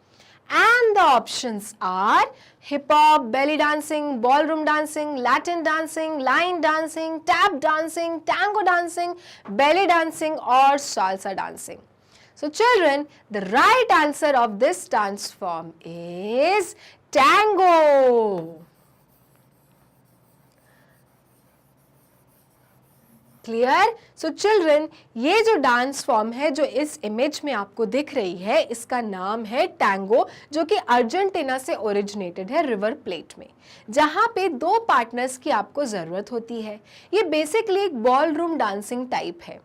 And the options are hip hop, belly dancing, ballroom dancing, Latin dancing, line dancing, tap dancing, tango dancing, belly dancing or salsa dancing. So children, the right answer of this dance form is tango. Clear? So children, ये जो dance form है जो इस image में आपको दिख रही है, इसका नाम है टैंगो, जो कि अर्जेंटीना से ओरिजिनेटेड है रिवर प्लेट में, जहां पे दो पार्टनर्स की आपको जरूरत होती है। ये बेसिकली एक बॉल रूम डांसिंग टाइप है,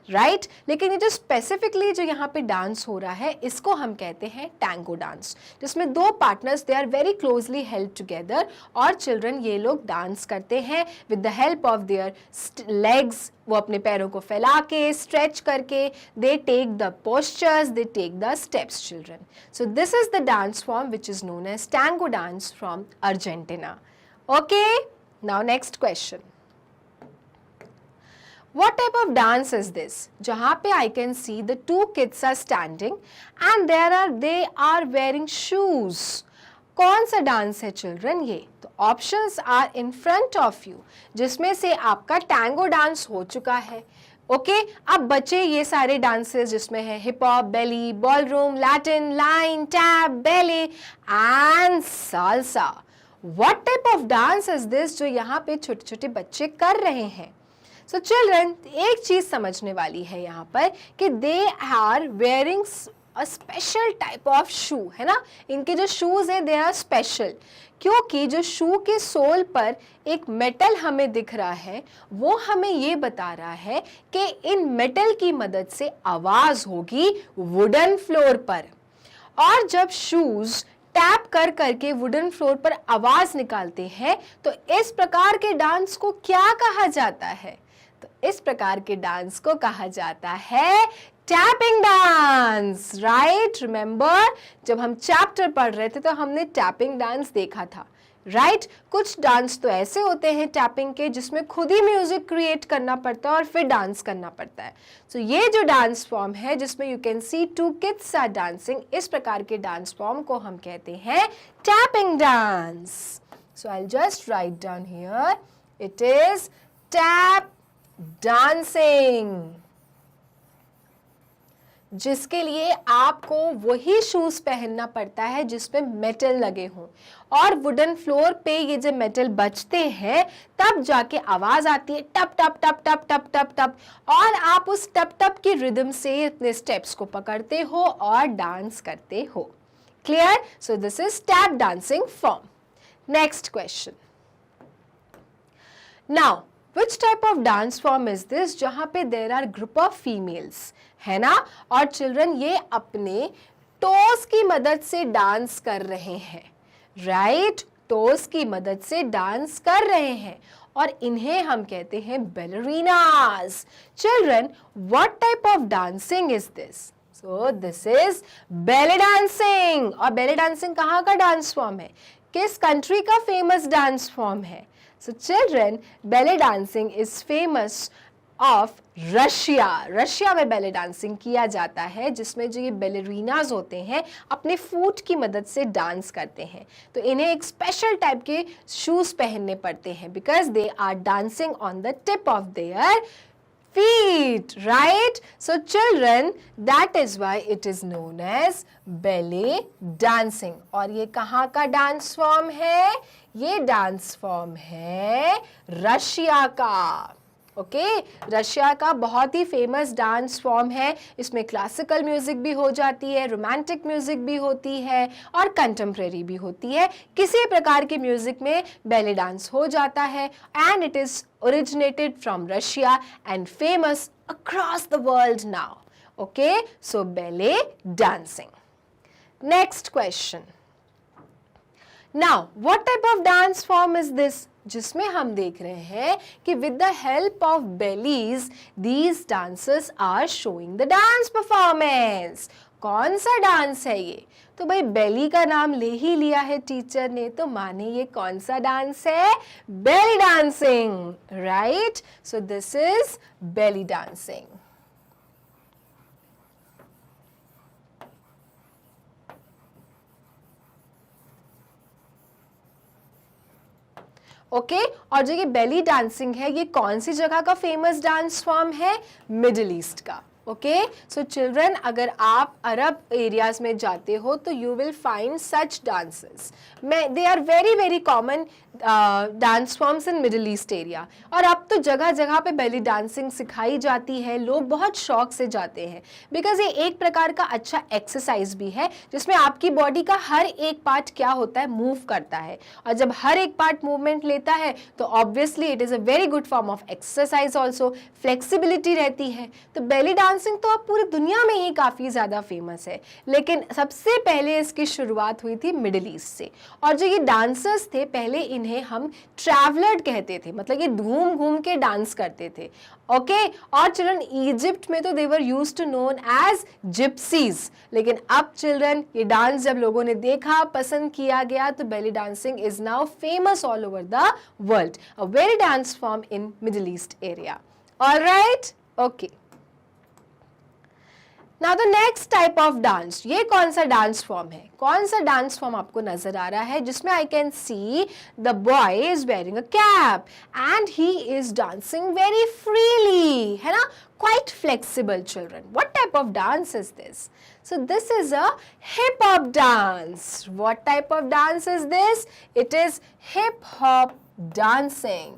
राइट? लेकिन ये जो स्पेसिफिकली जो यहाँ पे डांस हो रहा है इसको हम कहते हैं टैंगो डांस, जिसमें दो partners they are very closely held together, और चिल्ड्रन ये लोग डांस करते हैं with the help of their legs, वो अपने पैरों को फैला के, स्ट्रेच करके, they take the postures, they take the steps children. So this is the dance form which is known as tango dance from Argentina. Okay, now next question, what type of dance is this? जहाँ पे I can see the two kids are standing and they are wearing shoes. कौन सा dance है children ये? तो options are in front of you, जिसमें से आपका टैंगो डांस हो चुका है। ओके, अब बचे ये सारे डांसेस जिसमें है हिप हॉप, बेली, बॉलरूम, लैटिन, लाइन, टैप, बेले and salsa. What type of dance is this जो यहाँ पे छोटे छोटे बच्चे कर रहे हैं? सो चिल्ड्रन, एक चीज समझने वाली है यहाँ पर कि they are wearing a special type of shoe, है ना? इनके जो शूज है दे आर स्पेशल, क्योंकि जो शू के सोल पर एक मेटल हमें दिख रहा है वो हमें ये बता रहा है कि इन मेटल की मदद से आवाज होगी वुडन फ्लोर पर, और जब शूज टैप कर करके वुडन फ्लोर पर आवाज निकालते हैं तो इस प्रकार के डांस को क्या कहा जाता है? तो इस प्रकार के डांस को कहा जाता है टैपिंग डांस, राइट। रिमेंबर जब हम चैप्टर पढ़ रहे थे तो हमने टैपिंग डांस देखा था, राइट। कुछ डांस तो ऐसे होते हैं टैपिंग के जिसमें खुद ही म्यूजिक क्रिएट करना पड़ता है और फिर डांस करना पड़ता है। सो ये जो डांस फॉर्म है जिसमें you can see 2 kids are dancing, इस प्रकार के डांस फॉर्म को हम कहते हैं tapping dance. So I will just write down here, it is tap dancing, जिसके लिए आपको वही शूज पहनना पड़ता है जिसमें मेटल लगे हों, और वुडन फ्लोर पे ये जब मेटल बजते हैं तब जाके आवाज आती है टप टप टप टप टप टप टप, और आप उस टप टप की रिदम से अपने स्टेप्स को पकड़ते हो और डांस करते हो। Clear? So this is tap dancing form. Next question, now which type of dance form is this जहां पे there are group of females, है ना, और चिल्ड्रन ये अपने टोस की मदद से डांस कर रहे हैं, राइट। टोस की मदद से डांस कर रहे हैं और इन्हें हम कहते हैं ballerinas. Children what type of dancing is this? So this is belly dancing. और बेली डांसिंग कहाँ का डांस फॉर्म है, किस कंट्री का फेमस डांस फॉर्म है? So children belly dancing is famous of Russia. Russia में बेली डांसिंग किया जाता है जिसमें जो ये बैलरीनास होते हैं अपने फूट की मदद से डांस करते हैं, तो इन्हें एक स्पेशल टाइप के शूज पहनने पड़ते हैं because they are dancing on the tip of their feet, right? So children, that is why it is known as belly dancing। और ये कहाँ का डांस फॉर्म है? ये डांस फॉर्म है रशिया का। ओके, रशिया का बहुत ही फेमस डांस फॉर्म है। इसमें क्लासिकल म्यूजिक भी हो जाती है, रोमांटिक म्यूजिक भी होती है और कंटेम्प्रेरी भी होती है। किसी प्रकार के म्यूजिक में बेली डांस हो जाता है and it is originated from Russia and famous across the world now. Okay, so ballet dancing. Next question. Now, what type of dance form is this? जिसमें हम देख रहे हैं कि with the help of bellies, these dancers are showing the dance performance. कौन सा dance है ये? तो भाई बेली का नाम ले ही लिया है टीचर ने, तो माने ये कौन सा डांस है? Belly dancing, right. So this is belly dancing. Okay, और जो ये बेली डांसिंग है ये कौन सी जगह का फेमस डांस फॉर्म है? मिडिल ईस्ट का। ओके, सो चिल्ड्रन अगर आप अरब एरियाज में जाते हो तो you will find such dances. They are very very common dance forms in middle east area. और अब तो जगह जगह पे बेली डांसिंग सिखाई जाती है, लोग बहुत शौक से जाते हैं बिकॉज ये एक प्रकार का अच्छा एक्सरसाइज भी है जिसमें आपकी बॉडी का हर एक पार्ट क्या होता है? मूव करता है, और जब हर एक पार्ट मूवमेंट लेता है तो obviously it is a very good form of exercise also, flexibility रहती है। तो बेली डांसिंग तो अब पूरी दुनिया में ही काफ़ी ज़्यादा फेमस है, लेकिन सबसे पहले इसकी शुरुआत हुई थी मिडिल ईस्ट से। और जो ये डांसर्स थे पहले इन्हें हम ट्रैवलर कहते थे, मतलब ये घूम घूम के डांस करते थे। ओके, और चिल्ड्रन इजिप्ट में तो they were used to known as gypsies, लेकिन अब चिल्ड्रन ये डांस जब लोगों ने देखा, पसंद किया गया, तो belly dancing is now famous all over the world, a very dance form in middle east area. Alright, okay. Now the next type of dance, ये कौन सा डांस फॉर्म है? कौन सा डांस फॉर्म आपको नजर आ रहा है जिसमें I can see the boy is wearing a cap and he is dancing very freely, है ना? Quite flexible, children. What type of dance is this? So this is a hip hop dance. What type of dance is this? It is hip hop dancing.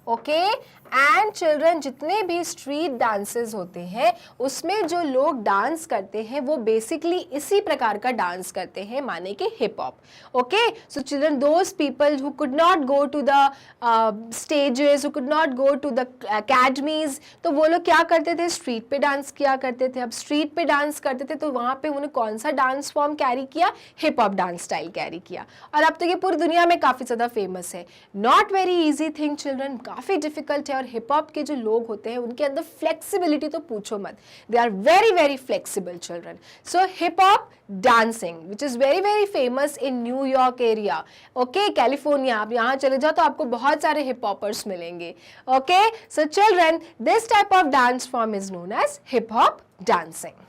Okay, and children जितने भी street dances होते हैं उसमें जो लोग dance करते हैं वो बेसिकली इसी प्रकार का डांस करते हैं, माने कि hip hop. Okay, so children those people who could not go to the stages, who could not go to the academies, तो वो लोग क्या करते थे? स्ट्रीट पे डांस किया करते थे। अब स्ट्रीट पे डांस करते थे तो वहाँ पे उन्हें कौन सा डांस फॉर्म कैरी किया? Hip hop dance style carry किया। और अब तो ये पूरी दुनिया में काफ़ी ज़्यादा फेमस है। Not very easy thing children, काफ़ी डिफिकल्ट है और हिप हॉप के जो लोग होते हैं उनके अंदर फ्लेक्सिबिलिटी तो पूछो मत, they are very very flexible children. So hip hop dancing which is very very famous in New York area, okay, California. आप यहाँ चले जाओ तो आपको बहुत सारे हिप हॉपर्स मिलेंगे. Okay, so children this type of dance form is known as hip hop dancing.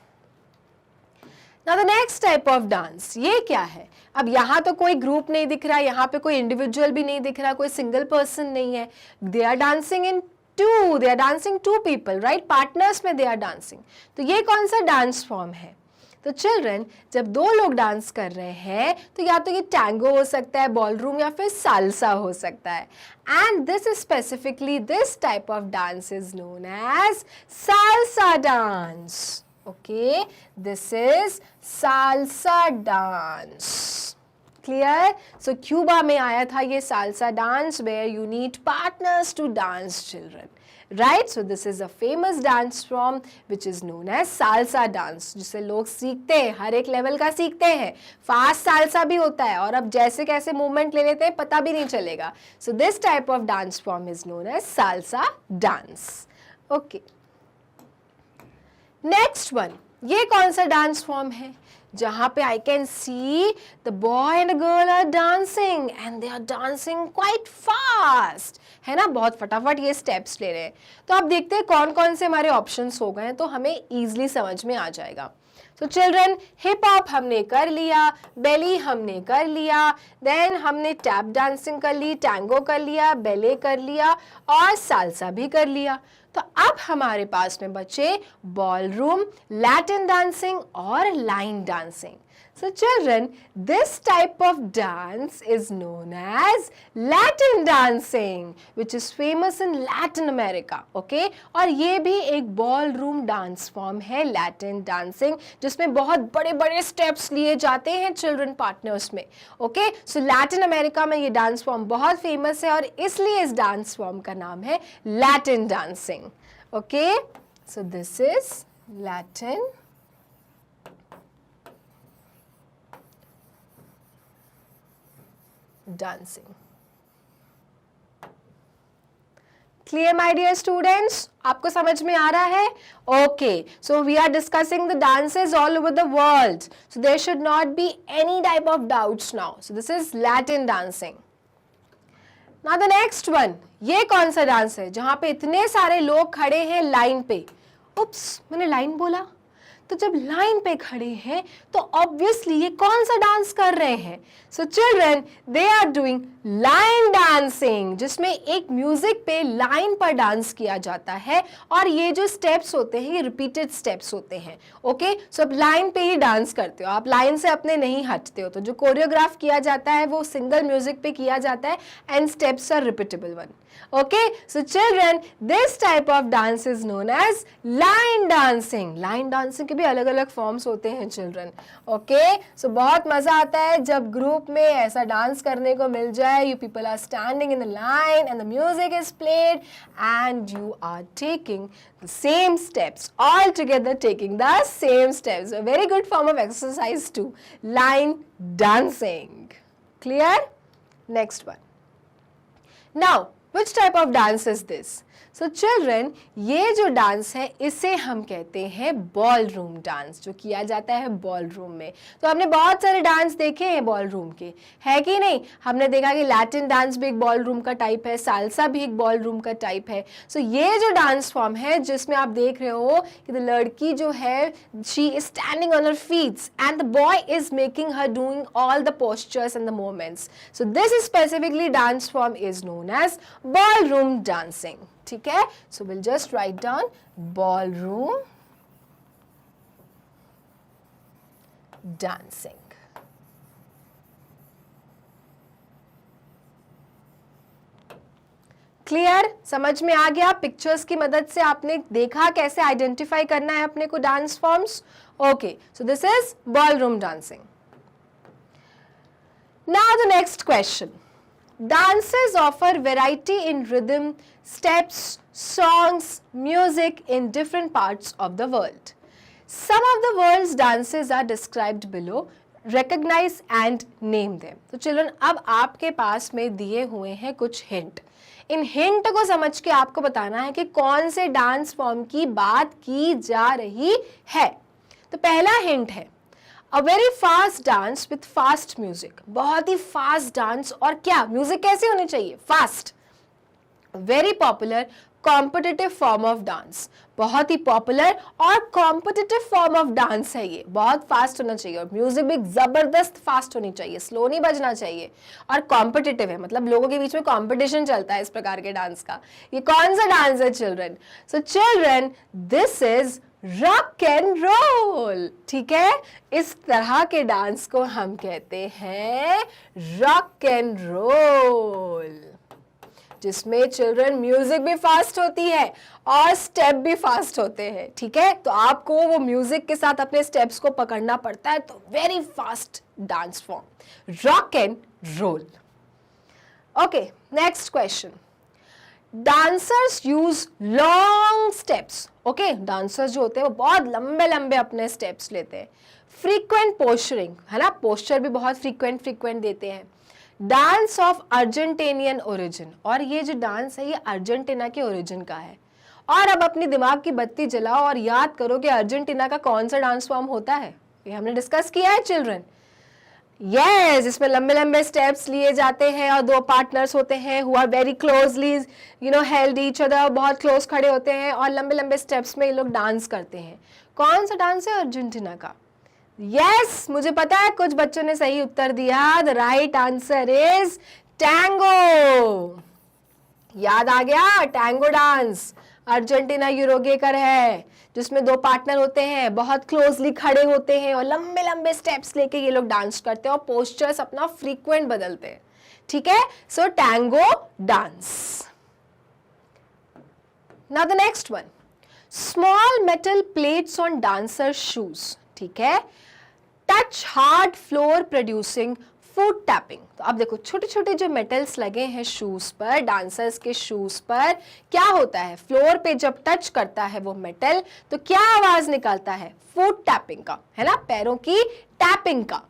Now the next type of dance, ये क्या है? अब यहाँ तो कोई ग्रुप नहीं दिख रहा, यहाँ पे कोई इंडिविजुअल भी नहीं दिख रहा, कोई सिंगल पर्सन नहीं है. They are dancing in two, they are dancing two people, right? Partners में they are dancing. तो ये कौन सा डांस फॉर्म है? तो चिल्ड्रन जब दो लोग डांस कर रहे हैं तो या तो ये टैंगो हो सकता है, बॉलरूम, या फिर सालसा हो सकता है. And this is specifically this type of dance is known as salsa dance. Okay, this is salsa dance. Clear? So Cuba में आया था ये salsa dance where you need partners to dance, children. Right? So this is a famous dance form which is known as salsa dance, जिसे लोग सीखते हैं, हर एक level का सीखते हैं. फास्ट salsa भी होता है और अब जैसे कैसे मूवमेंट ले लेते हैं पता भी नहीं चलेगा. So this type of dance form is known as salsa dance. Okay. Next one, ये कौन सा डांस फॉर्म है जहां पे I can see the boy and girl are dancing and they are dancing quite fast, है ना, बहुत फटाफट ये स्टेप्स ले रहे हैं. तो आप देखते हैं कौन कौन से हमारे ऑप्शंस हो गए हैं तो हमें इजीली समझ में आ जाएगा. तो चिल्ड्रन हिप हॉप हमने कर लिया, बेली हमने कर लिया, देन हमने टैप डांसिंग कर ली, टैंगो कर लिया, बेले कर लिया और सालसा भी कर लिया. तो अब हमारे पास में बचे बॉलरूम, लैटिन डांसिंग और line dancing. So children, this type of dance is known as Latin dancing, which is famous in Latin America. Okay? और ये भी एक ballroom dance form है Latin dancing, जिसमें बहुत बड़े-बड़े steps लिए जाते हैं children partners में. Okay? So Latin America में ये dance form बहुत famous है और इसलिए इस dance form का नाम है Latin dancing. Okay? So this is Latin dancing. Clear my dear students? आपको समझ में आ रहा है? Okay, so we are discussing the dances all over the world. So there should not be any type of doubts now. So this is Latin dancing. Now the next one, ये कौन सा dance है जहां पे इतने सारे लोग खड़े हैं लाइन पे? उप्स, मैंने लाइन बोला. तो जब लाइन पे खड़े हैं तो ऑब्वियसली ये कौन सा डांस कर रहे हैं? So children they are doing line dancing, जिसमें एक म्यूजिक पे लाइन पर डांस किया जाता है और ये जो स्टेप्स होते हैं ये रिपीटेड स्टेप्स होते हैं. ओके, सो आप लाइन पे ही डांस करते हो, आप लाइन से अपने नहीं हटते हो. तो जो कोरियोग्राफ किया जाता है वो सिंगल म्यूजिक पे किया जाता है and steps are repeatable one. Okay, so children, this type of dance is known as line dancing. Line dancing के भी अलग अलग फॉर्म्स होते हैं children. Okay, so बहुत मजा आता है जब ग्रुप में ऐसा डांस करने को मिल जाए. You people are standing in the line and the music is played and you are taking the same steps, all together taking the same steps. A very good form of exercise too. Line dancing. Clear? Next one. Now, which type of dance is this? So children, ये जो dance है इसे हम कहते हैं ballroom dance, जो किया जाता है बॉलरूम में. तो हमने बहुत सारे डांस देखे हैं बॉलरूम के, है कि नहीं? हमने देखा कि लैटिन डांस भी एक बॉलरूम का टाइप है, सालसा भी एक बॉलरूम का टाइप है. सो ये जो डांस फॉर्म है जिसमें आप देख रहे हो कि लड़की जो है she is standing on her feets and the boy is making her doing all the postures and the movements. So this is specifically dance form is known as ballroom dancing. ठीक है, so will just write down ballroom dancing. Clear? समझ में आ गया? Pictures की मदद से आपने देखा कैसे आइडेंटिफाई करना है अपने को dance forms. Okay, so this is ballroom dancing. Now the next question. Dances offer variety in rhythm, steps, songs, music in different parts of the world. Some of the world's dances are described below. Recognize and name them. तो children, अब आपके पास में दिए हुए हैं कुछ hint. इन hint को समझ के आपको बताना है कि कौन से डांस फॉर्म की बात की जा रही है। तो पहला हिंट है a very fast dance with fast music, बहुत ही फास्ट डांस, और क्या म्यूजिक कैसे होनी चाहिए, fast. Very popular competitive form of dance, बहुत ही पॉपुलर और कॉम्पिटिटिव फॉर्म ऑफ डांस है ये, बहुत फास्ट होना चाहिए और म्यूजिक भी जबरदस्त फास्ट होनी चाहिए, स्लो नहीं बजना चाहिए, और कॉम्पिटिटिव है, मतलब लोगों के बीच में कॉम्पिटिशन चलता है इस प्रकार के डांस का। ये कौन सा डांस है children? So children, this is rock and roll. ठीक है, इस तरह के डांस को हम कहते हैं रॉक एंड रोल, जिसमें चिल्ड्रन म्यूजिक भी फास्ट होती है और स्टेप भी फास्ट होते हैं। ठीक है, तो आपको वो म्यूजिक के साथ अपने स्टेप्स को पकड़ना पड़ता है, तो very fast dance form rock and roll. Okay, next question. Dancers use long steps. Okay, dancers जो होते हैं वो बहुत लंबे लंबे अपने स्टेप्स लेते हैं। फ्रीक्वेंट पोस्चरिंग, है ना, पोस्चर भी बहुत फ्रीक्वेंट देते हैं। डांस ऑफ अर्जेंटेनियन ओरिजिन, और ये जो डांस है ये अर्जेंटीना के ओरिजिन का है। और अब अपनी दिमाग की बत्ती जलाओ और याद करो कि अर्जेंटीना का कौन सा डांस फॉर्म होता है, ये हमने डिस्कस किया है चिल्ड्रन। यस, इसमें लंबे लंबे स्टेप्स लिए जाते हैं और दो पार्टनर्स होते हैं who are very closely held each other, बहुत क्लोज खड़े होते हैं और लंबे लंबे स्टेप्स में ये लोग डांस करते हैं। कौन सा डांस है अर्जेंटीना का? यस, मुझे पता है कुछ बच्चों ने सही उत्तर दिया। The right answer is tango. याद आ गया, टैंगो डांस अर्जेंटीना यूरुग्वे का है, जिसमें दो पार्टनर होते हैं, बहुत क्लोजली खड़े होते हैं और लंबे लंबे स्टेप्स लेके ये लोग डांस करते हैं और पोस्चर्स अपना फ्रीक्वेंट बदलते हैं। ठीक है, so tango dance. Now the next one, small metal plates on dancer shoes. ठीक है, touch hard floor producing foot tapping. तो अब देखो छोटे छोटे जो मेटल्स लगे हैं शूज पर, डांसर्स के शूज पर, क्या होता है, फ्लोर पे जब टच करता है वो मेटल तो क्या आवाज निकालता है, फुट टैपिंग का, है ना, पैरों की टैपिंग का।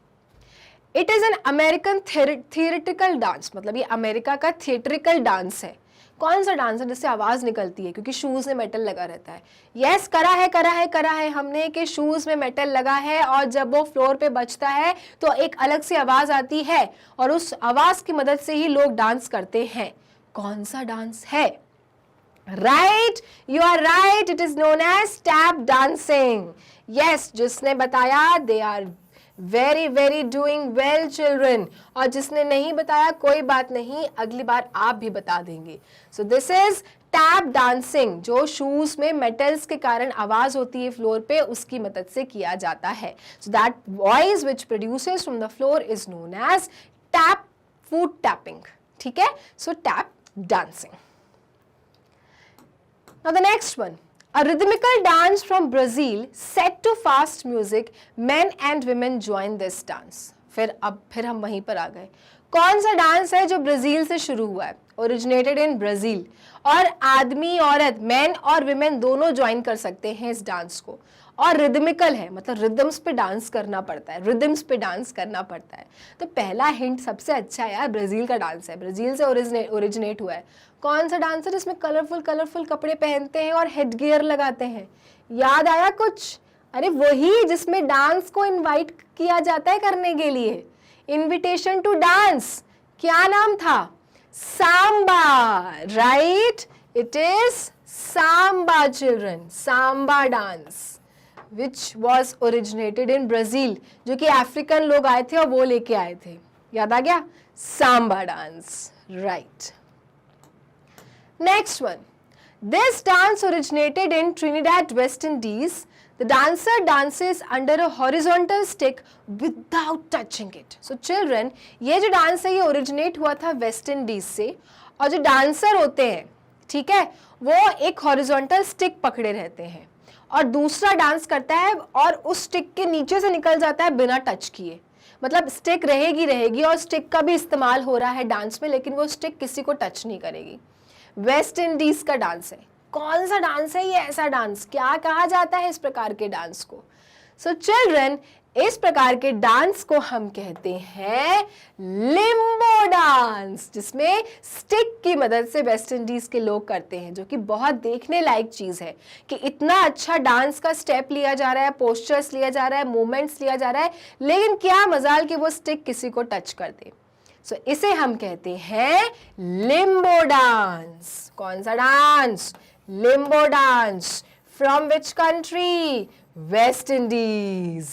It is an American theatrical dance, मतलब ये अमेरिका का थिएट्रिकल डांस है। कौन सा डांस है जिससे आवाज निकलती है, क्योंकि शूज में मेटल लगा रहता है। यस, करा है हमने कि शूज में मेटल लगा है और जब वो फ्लोर पे बजता है तो एक अलग सी आवाज आती है और उस आवाज की मदद से ही लोग डांस करते हैं। कौन सा डांस है? Right, you are right, it is known as tap dancing. Yes, जिसने बताया they are very doing well children, और जिसने नहीं बताया कोई बात नहीं, अगली बार आप भी बता देंगे। सो दिस इज टैप डांसिंग, जो शूज में मेटल्स के कारण आवाज होती है फ्लोर पे, उसकी मदद से किया जाता है। So that voice which produces from the floor is known as tap foot tapping. ठीक है, so tap dancing. Now the next one, a rhythmical dance from Brazil set to fast music, men and women join this dance। फिर हम वहीं पर आ गए। कौन सा dance है जो ब्राजील से शुरू हुआ है, ओरिजिनेटेड इन ब्राजील, और आदमी औरत, मैन और विमेन दोनों ज्वाइन कर सकते हैं इस डांस को, और रिदमिकल है, मतलब रिदम्स पे डांस करना पड़ता है, रिदम्स पे डांस करना पड़ता है। तो पहला हिंट सबसे अच्छा है यार, ब्राजील का डांस है, ब्राजील से ओरिजिनेट हुआ है। कौन सा डांस है जिसमें कलरफुल कपड़े पहनते हैं और हेड गियर लगाते हैं? याद आया कुछ? अरे वही जिसमें डांस को इनवाइट किया जाता है करने के लिए, इनविटेशन टू डांस। क्या नाम था? Samba. Right, it is Samba children, Samba dance which was originated in Brazil, जो कि अफ्रीकन लोग आए थे और वो लेके आए थे। याद आ गया, Samba dance. Right, next one, this dance originated in Trinidad, West Indies. The dancer dances under a horizontal stick without touching it. So children, ये जो डांस है ये ओरिजिनेट हुआ था वेस्ट इंडीज से, और जो डांसर होते हैं, ठीक है, वो एक हॉरिजॉन्टल स्टिक पकड़े रहते हैं और दूसरा डांस करता है और उस स्टिक के नीचे से निकल जाता है बिना टच किए। मतलब स्टिक रहेगी और स्टिक का भी इस्तेमाल हो रहा है डांस में, लेकिन वो स्टिक किसी को टच नहीं करेगी। वेस्ट इंडीज का डांस है। कौन सा डांस है ये? ऐसा डांस क्या कहा जाता है इस प्रकार के डांस को? सो चिल्ड्रन, इस प्रकार के डांस को हम कहते हैं लिम्बो डांस, जिसमें स्टिक की मदद से वेस्ट इंडीज के लोग करते हैं, जो कि बहुत देखने लायक चीज है कि इतना अच्छा डांस का स्टेप लिया जा रहा है, पोस्चर्स लिया जा रहा है, मूवमेंट्स लिया जा रहा है, लेकिन क्या मजाल कि वो स्टिक किसी को टच कर दे। सो इसे हम कहते हैं लिम्बो डांस। कौन सा dance? Limbo dance. From which country? West Indies.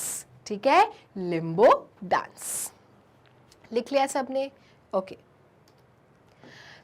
ठीक है, लिम्बो डांस। लिख लिया सबने? ओके।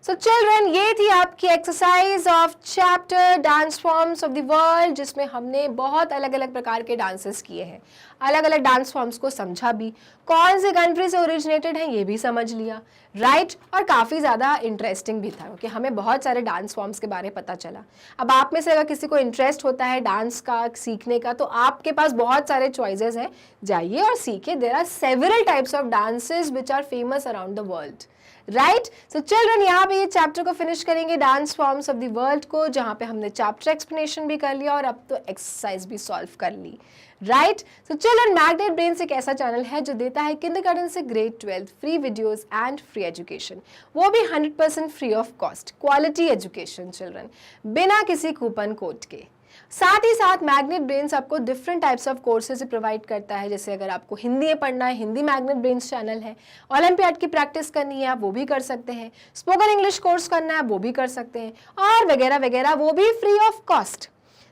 सो चिल्ड्रन, ये थी आपकी exercise of chapter dance forms of the world, जिसमें हमने बहुत अलग अलग प्रकार के डांसेस किए हैं, अलग अलग डांस फॉर्म्स को समझा भी, कौन से कंट्री से ओरिजिनेटेड हैं ये भी समझ लिया, राइट। और काफ़ी ज़्यादा इंटरेस्टिंग भी था क्योंकि हमें बहुत सारे डांस फॉर्म्स के बारे में पता चला। अब आप में से अगर किसी को इंटरेस्ट होता है डांस का सीखने का, तो आपके पास बहुत सारे चॉइसेस हैं, जाइए और सीखिए। There are several types of dances which are famous around the world, right. So children, यहाँ पे ये चैप्टर को फिनिश करेंगे, dance forms of the world को, जहाँ पे हमने चैप्टर एक्सप्लेनेशन भी कर लिया और अब तो एक्सरसाइज भी सॉल्व कर ली, right. So children, Magnet Brains एक ऐसा चैनल है जो देता है किंडरगार्टन से grade 12 free videos and free education, वो भी 100% free of cost, quality education children, बिना किसी कूपन कोड के। साथ ही साथ मैग्नेट ब्रेन्स आपको different types of courses provide करता है, जैसे अगर आपको हिंदी में पढ़ना है, हिंदी मैग्नेट ब्रेन्स चैनल है, ओलंपियाड की प्रैक्टिस करनी है आप वो भी कर सकते हैं, स्पोकन इंग्लिश कोर्स करना है वो भी कर सकते हैं, और वगैरह वगैरह, वो भी फ्री ऑफ कॉस्ट।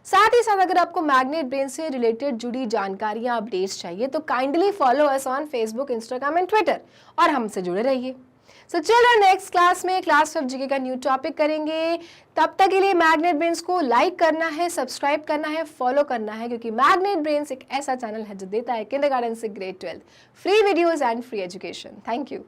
साथ ही साथ अगर आपको मैग्नेट ब्रेन से रिलेटेड जुड़ी जानकारियां, अपडेट्स चाहिए तो kindly follow us on Facebook, Instagram and Twitter, और हमसे जुड़े रहिए। सो चलो नेक्स्ट क्लास में क्लास 5 जीके का न्यू टॉपिक करेंगे। तब तक के लिए मैग्नेट ब्रेन्स को लाइक करना है, सब्सक्राइब करना है, फॉलो करना है, क्योंकि मैग्नेट ब्रेन्स एक ऐसा चैनल है जो देता है किंडरगार्टन से grade 12 free videos and free education. Thank you.